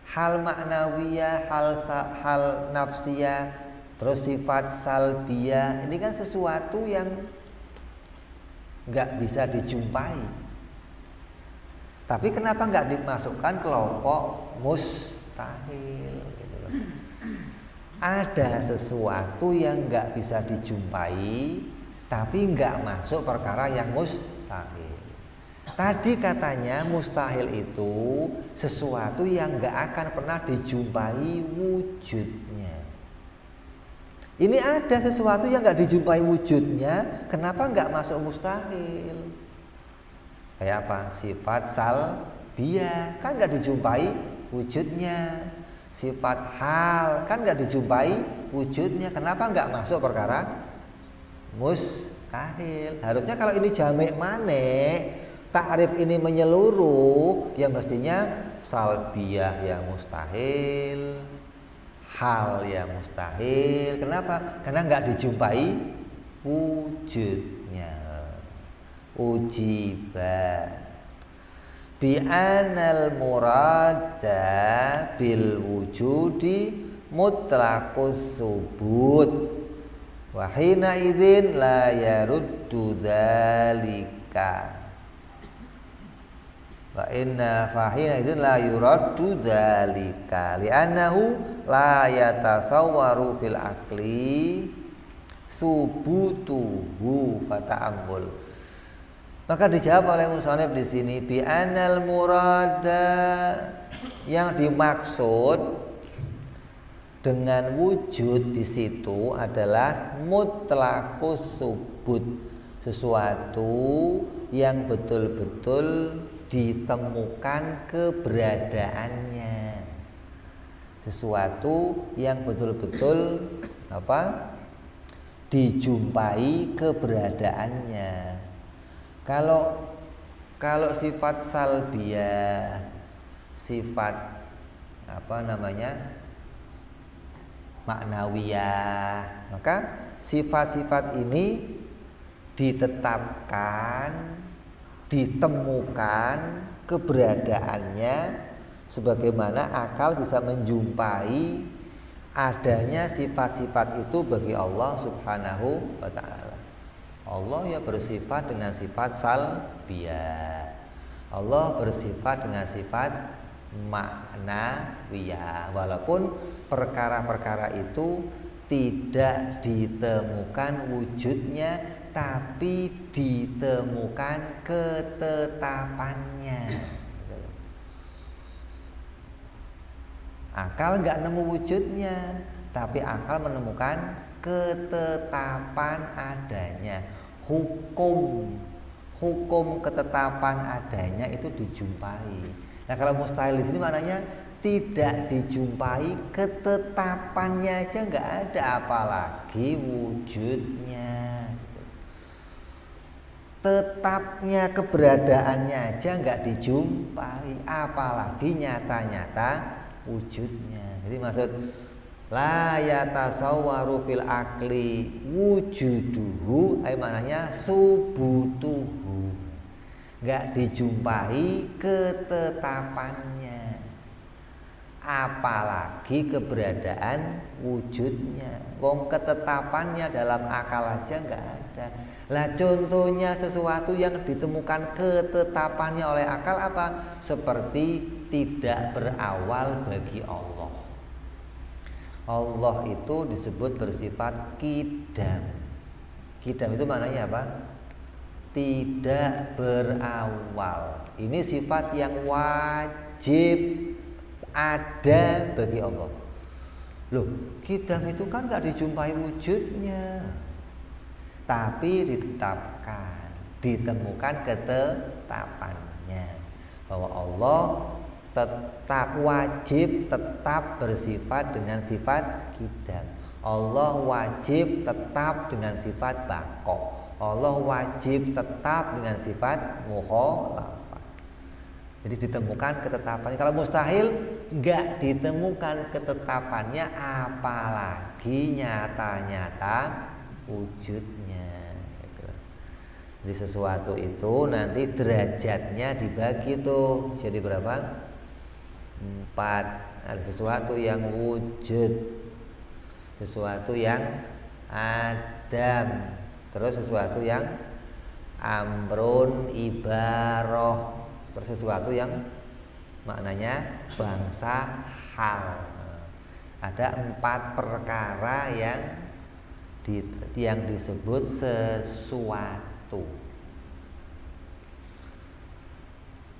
Hal maknawiyah, hal nafsiyah, terus sifat salbiyah, ini kan sesuatu yang nggak bisa dijumpai. Tapi kenapa nggak dimasukkan kelompok mustahil? Gitu loh. Ada sesuatu yang nggak bisa dijumpai, tapi nggak masuk perkara yang mustahil. Tadi katanya mustahil itu sesuatu yang gak akan pernah dijumpai wujudnya. Ini ada sesuatu yang gak dijumpai wujudnya, kenapa gak masuk mustahil? Kayak apa? Sifat salbiyah kan gak dijumpai wujudnya. Sifat hal kan gak dijumpai wujudnya, kenapa gak masuk perkara mustahil? Harusnya kalau ini jamek maneh, ta'rif ini menyeluruh, ya mestinya salbiyah yang mustahil, hal yang mustahil. Kenapa? Karena nggak dijumpai wujudnya. Ujiba bi anal murada bil wujudi mutlaqus subut wa hina idzin la yaruddu dzalika. Wa inna fahina itu la yuraddu dzalika li'annahu la yatasawwaru fil aqli subutuhu fata'ammul. Maka dijawab oleh musannif di sini bi anal murada, yang dimaksud dengan wujud di situ adalah mutlaqus subut, sesuatu yang betul-betul ditemukan keberadaannya, sesuatu yang betul-betul dijumpai keberadaannya. Kalau sifat salbiyah, sifat maknawiyah, maka sifat-sifat ini ditetapkan, ditemukan keberadaannya sebagaimana akal bisa menjumpai adanya sifat-sifat itu bagi Allah Subhanahu wa ta'ala. Allah ya bersifat dengan sifat salbiyah, Allah bersifat dengan sifat maknawiyah, walaupun perkara-perkara itu tidak ditemukan wujudnya, tapi ditemukan ketetapannya. Akal nggak nemu wujudnya, tapi akal menemukan ketetapan adanya. Hukum ketetapan adanya itu dijumpai. Nah, kalau mustahil di sini maknanya tidak dijumpai, ketetapannya aja nggak ada, apalagi wujudnya. Tetapnya keberadaannya aja nggak dijumpai, apalagi nyata-nyata wujudnya. Jadi maksud la yatasawwaru fil akli wujuduhu, maknanya subutuhu, nggak dijumpai ketetapannya, apalagi keberadaan wujudnya. Wong ketetapannya dalam akal aja nggak ada. Lah contohnya sesuatu yang ditemukan ketetapannya oleh akal apa? Seperti tidak berawal bagi Allah. Allah itu disebut bersifat qidam. Qidam itu maknanya apa? Tidak berawal. Ini sifat yang wajib ada bagi Allah. Loh, qidam itu kan gak dijumpai wujudnya, tapi ditetapkan, ditemukan ketetapannya bahwa Allah tetap wajib tetap bersifat dengan sifat qidam. Allah wajib tetap dengan sifat baqa. Allah wajib tetap dengan sifat mukhalafah. Jadi ditemukan ketetapannya. Kalau mustahil nggak ditemukan ketetapannya, apalagi nyata-nyata wujudnya. Jadi sesuatu itu nanti derajatnya dibagi tuh jadi berapa? 4. Ada sesuatu yang wujud, sesuatu yang adam, terus sesuatu yang amrun ibaroh, terus sesuatu yang maknanya bangsa hal. Ada 4 perkara yang disebut sesuatu.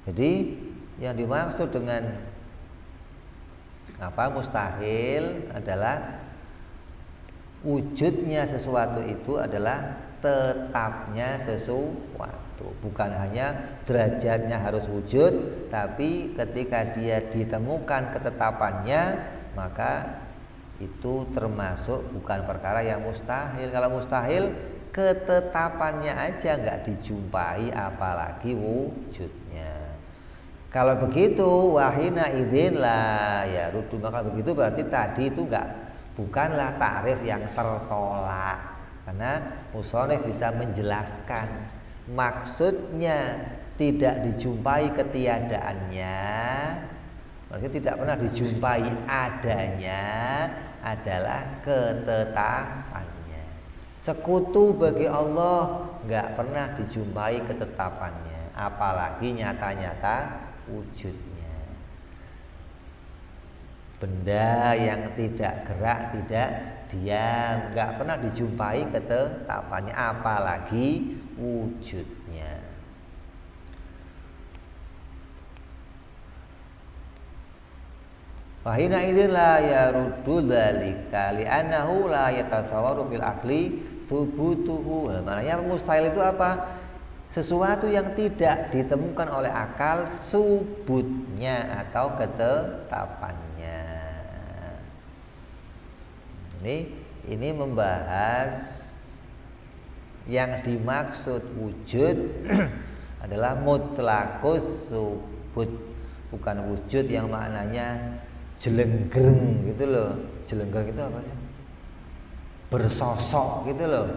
Jadi yang dimaksud dengan mustahil adalah wujudnya sesuatu itu adalah tetapnya sesuatu. Bukan hanya derajatnya harus wujud, tapi ketika dia ditemukan ketetapannya, maka itu termasuk bukan perkara yang mustahil. Kalau mustahil ketetapannya aja nggak dijumpai, apalagi wujudnya. Kalau begitu wahina idzin la ya rudu, maka begitu berarti tadi itu bukanlah takrif yang tertolak, karena musonif bisa menjelaskan maksudnya tidak dijumpai ketiadaannya, maksudnya tidak pernah dijumpai adanya adalah ketetapannya. Sekutu bagi Allah nggak pernah dijumpai ketetapannya, apalagi nyata-nyata wujudnya. Benda yang tidak gerak, tidak diam, nggak pernah dijumpai ketetapannya, apalagi wujudnya. Fahina idzin la yaruddu dzalika li'annahu la yatasawwaru fil aqli thubutuhu. Maknanya mustahil itu apa? Sesuatu yang tidak ditemukan oleh akal subutnya atau ketetapannya. Ini membahas yang dimaksud wujud adalah mutlaqus subut, bukan wujud yang maknanya jelenggreng gitu loh. Jelenggreng itu apa sih? Bersosok gitu loh.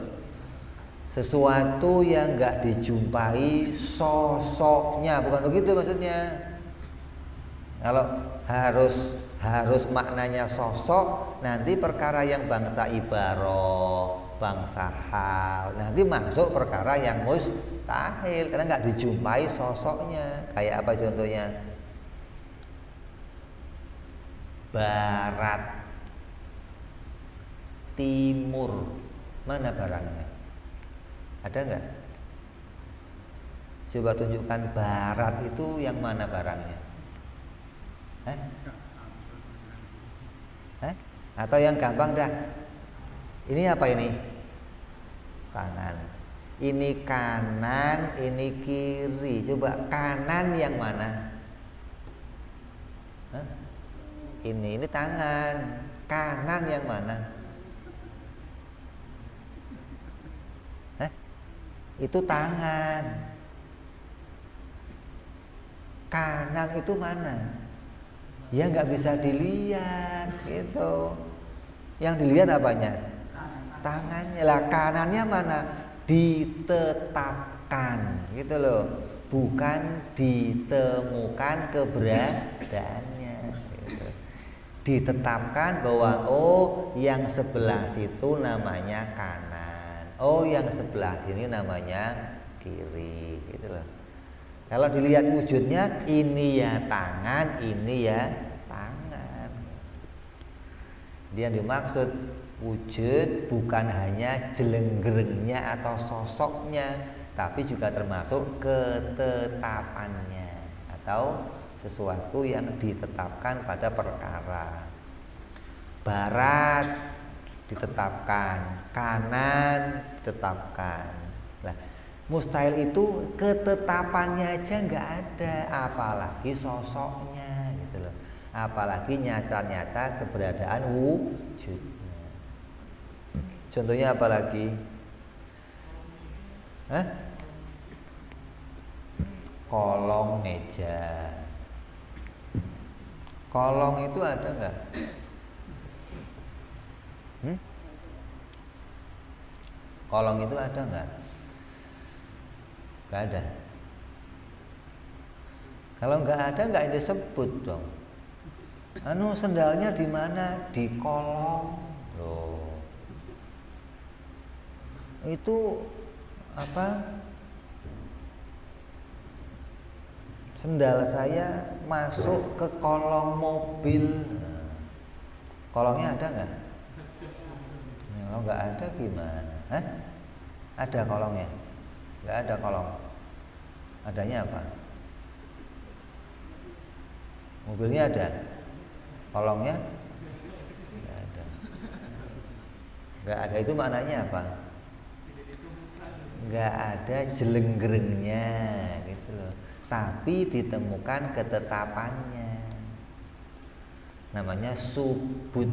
Sesuatu yang nggak dijumpai sosoknya, bukan begitu maksudnya. Kalau harus maknanya sosok, nanti perkara yang bangsa ibaroh, bangsa hal, nanti masuk perkara yang mustahil karena nggak dijumpai sosoknya. Kayak apa contohnya? Barat. timur. Mana barangnya? Ada nggak? Coba tunjukkan barat itu yang mana barangnya? Atau yang gampang dah. Ini apa ini? Tangan. Ini kanan, ini kiri. Coba kanan yang mana? Ini tangan. Kanan yang mana? Itu tangan. Kanan itu mana? Ya nggak bisa dilihat gitu. Yang dilihat apanya? Tangannya. Lah kanannya mana? Ditetapkan gitu loh. Bukan ditemukan keberadaannya gitu. Ditetapkan bahwa oh yang sebelah situ namanya kanan. Oh yang sebelah sini namanya kiri gitu loh. Kalau dilihat wujudnya, ini ya tangan, ini ya tangan. Dia dimaksud wujud bukan hanya jelenggerengnya atau sosoknya, tapi juga termasuk ketetapannya atau sesuatu yang ditetapkan pada perkara. Barat ditetapkan, kanan ditetapkan. Nah, mustahil itu ketetapannya aja nggak ada, apalagi sosoknya gitu loh, apalagi nyata-nyata keberadaan wujudnya. Contohnya apa lagi? Kolong meja. Kolong itu ada nggak? Kolong itu ada nggak? Nggak ada. Kalau nggak ada nggak itu sebut dong. Sendalnya di mana? Di kolong. Loh. Itu apa? Sendal saya masuk ke kolong mobil. Kolongnya ada nggak? Kalau nggak ada gimana? Ada kolongnya? Nggak ada kolong. Adanya apa? Mobilnya ada. Kolongnya? Nggak ada. Nggak ada itu maknanya apa? Nggak ada jelenggerengnya gitu loh. Tapi ditemukan ketetapannya. Namanya subut,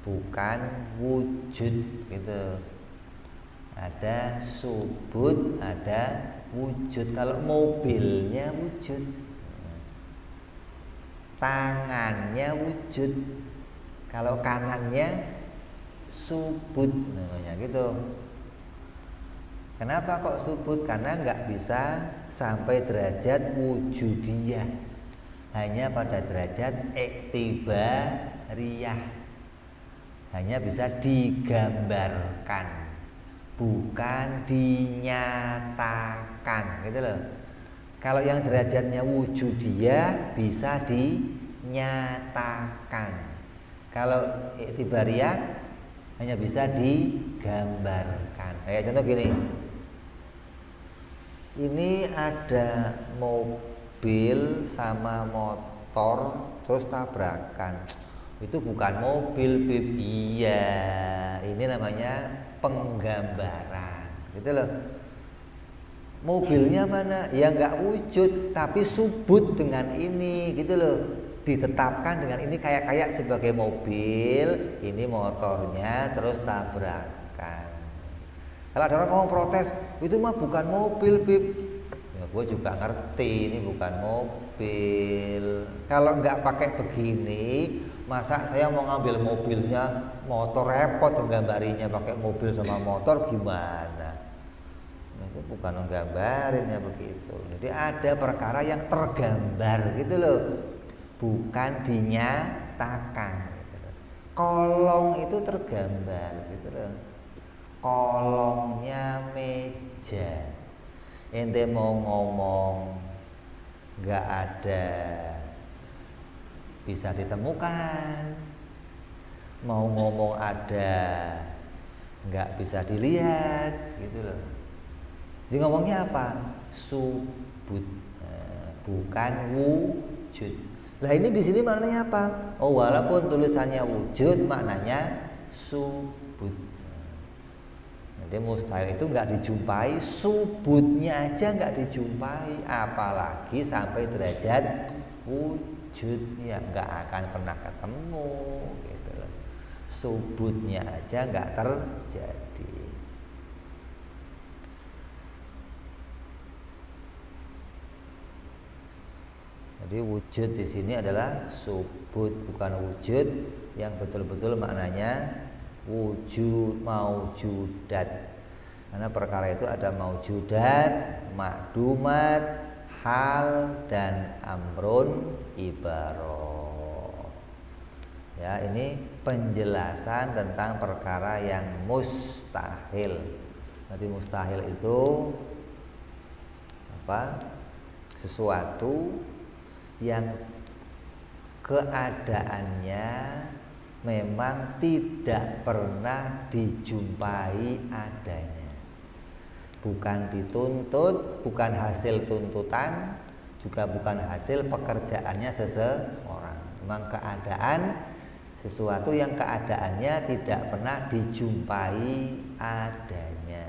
bukan wujud gitu. Ada subut, ada wujud. Kalau mobilnya wujud, tangannya wujud. Kalau kanannya subut namanya gitu. Kenapa kok subut? Karena nggak bisa sampai derajat wujudiyah, hanya pada derajat iktibariyah, hanya bisa digambarkan, bukan dinyatakan gitu loh. Kalau yang derajatnya wujudiyah bisa dinyatakan. Kalau iktibariyah hanya bisa digambarkan. Kayak contoh gini. Ini ada mobil sama motor terus tabrakan. Itu bukan mobil, Bib. Iya, ini namanya penggambaran. Gitu loh. Mobilnya mana? Ya nggak wujud, tapi subut dengan ini, gitu loh. Ditetapkan dengan ini kayak sebagai mobil, ini motornya terus tabrakan. Kalau ada orang ngomong protes, itu mah bukan mobil, Bib. Ya gue juga ngerti ini bukan mobil. Kalau nggak pakai begini, masa saya mau ngambil mobilnya, motor repot menggambarinya pakai mobil sama motor gimana? Itu bukan menggambarin ya begitu. Jadi ada perkara yang tergambar gitu loh, bukan dinyatakan. Gitu. Kolong itu tergambar gitu loh. Kolongnya meja. Ente mau ngomong nggak ada, bisa ditemukan. mau ngomong ada, nggak bisa dilihat gitu loh. Jadi ngomongnya apa? Subut, bukan wujud. Lah ini di sini maknanya apa? Oh, walaupun tulisannya wujud, maknanya subut. Jadi mustahil itu nggak dijumpai, subutnya aja nggak dijumpai, apalagi sampai derajat wujudnya nggak akan pernah ketemu gitu loh. Subutnya aja nggak terjadi. Jadi wujud di sini adalah subut, bukan wujud yang betul-betul maknanya wujud, maujudat. Karena perkara itu ada maujudat, makdumat, hal, dan amrun ibaroh. Ya, ini penjelasan tentang perkara yang mustahil. Nanti mustahil itu apa? Sesuatu yang keadaannya memang tidak pernah dijumpai adanya, bukan dituntut, bukan hasil tuntutan, juga bukan hasil pekerjaannya seseorang. Memang keadaan, sesuatu yang keadaannya tidak pernah dijumpai adanya.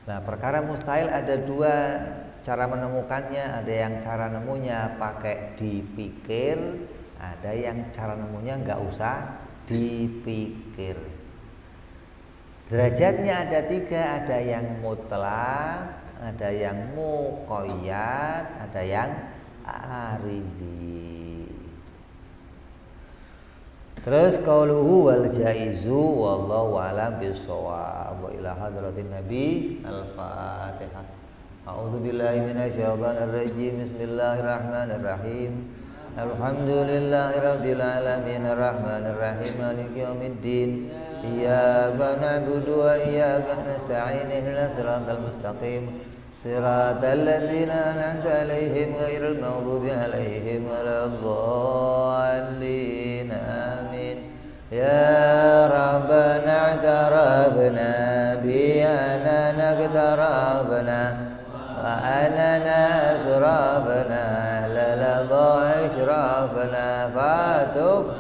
Nah, perkara mustahil ada dua cara menemukannya. Ada yang cara nemunya pakai dipikir, ada yang cara nemunya nggak usah dipikir. Derajatnya ada tiga, ada yang mutlak, ada yang muqayyad, ada yang aridi. Terus qauluhu wal jaizu wallahu a'lam bissawab. Wa ila hadratin nabi al-fatihah. A'udzu billahi minasyaitonir rajim. Bismillahirrahmanirrahim. Alhamdulillahirabbil alamin arrahmanir rahim maliki yaumiddin. Iyyaka na'budu wa iyyaka nasta'in ihdinas siratal mustaqim. Siratal ladzina an'amta 'alaihim ghairil maghdubi 'alaihim waladdallin. Amin. Ya Rabbana i'tarafna bi annana iqtarafna wa anana asrafna laladha ishrafna fatub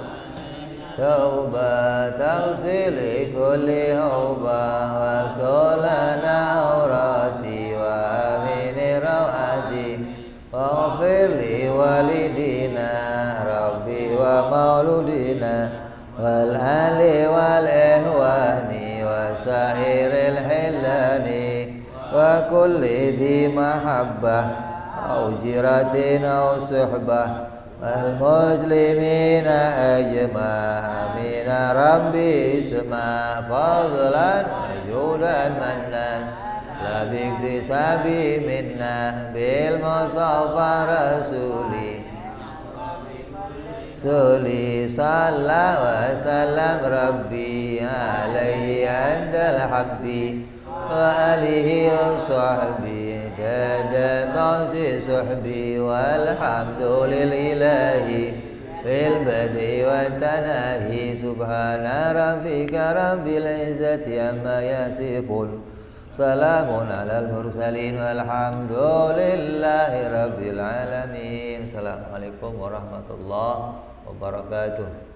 tauba tawsili kulli hauba wa solana aurati wa amini rawati wa ghafirli walidina rabbi wa mauludina wal ali wal ihwani wa sairil hilani wa kulli dhi mahabbah au jiratin au suhbah wal muslimina ajma'ina rabbi isma fadlan ajudan mannan la biktisabi minna bil mustafa rasuli suli salla wa salam rabbi alaihi andal habbi wa alihi wa sahbihi dada tawsi suhbi walhamdulillahi bil badi wa tanahi subhana rabbika rabbil izzati amma yasifun salamun alal mursalin walhamdulillahi rabbil alamin. Assalamualaikum warahmatullahi wabarakatuh.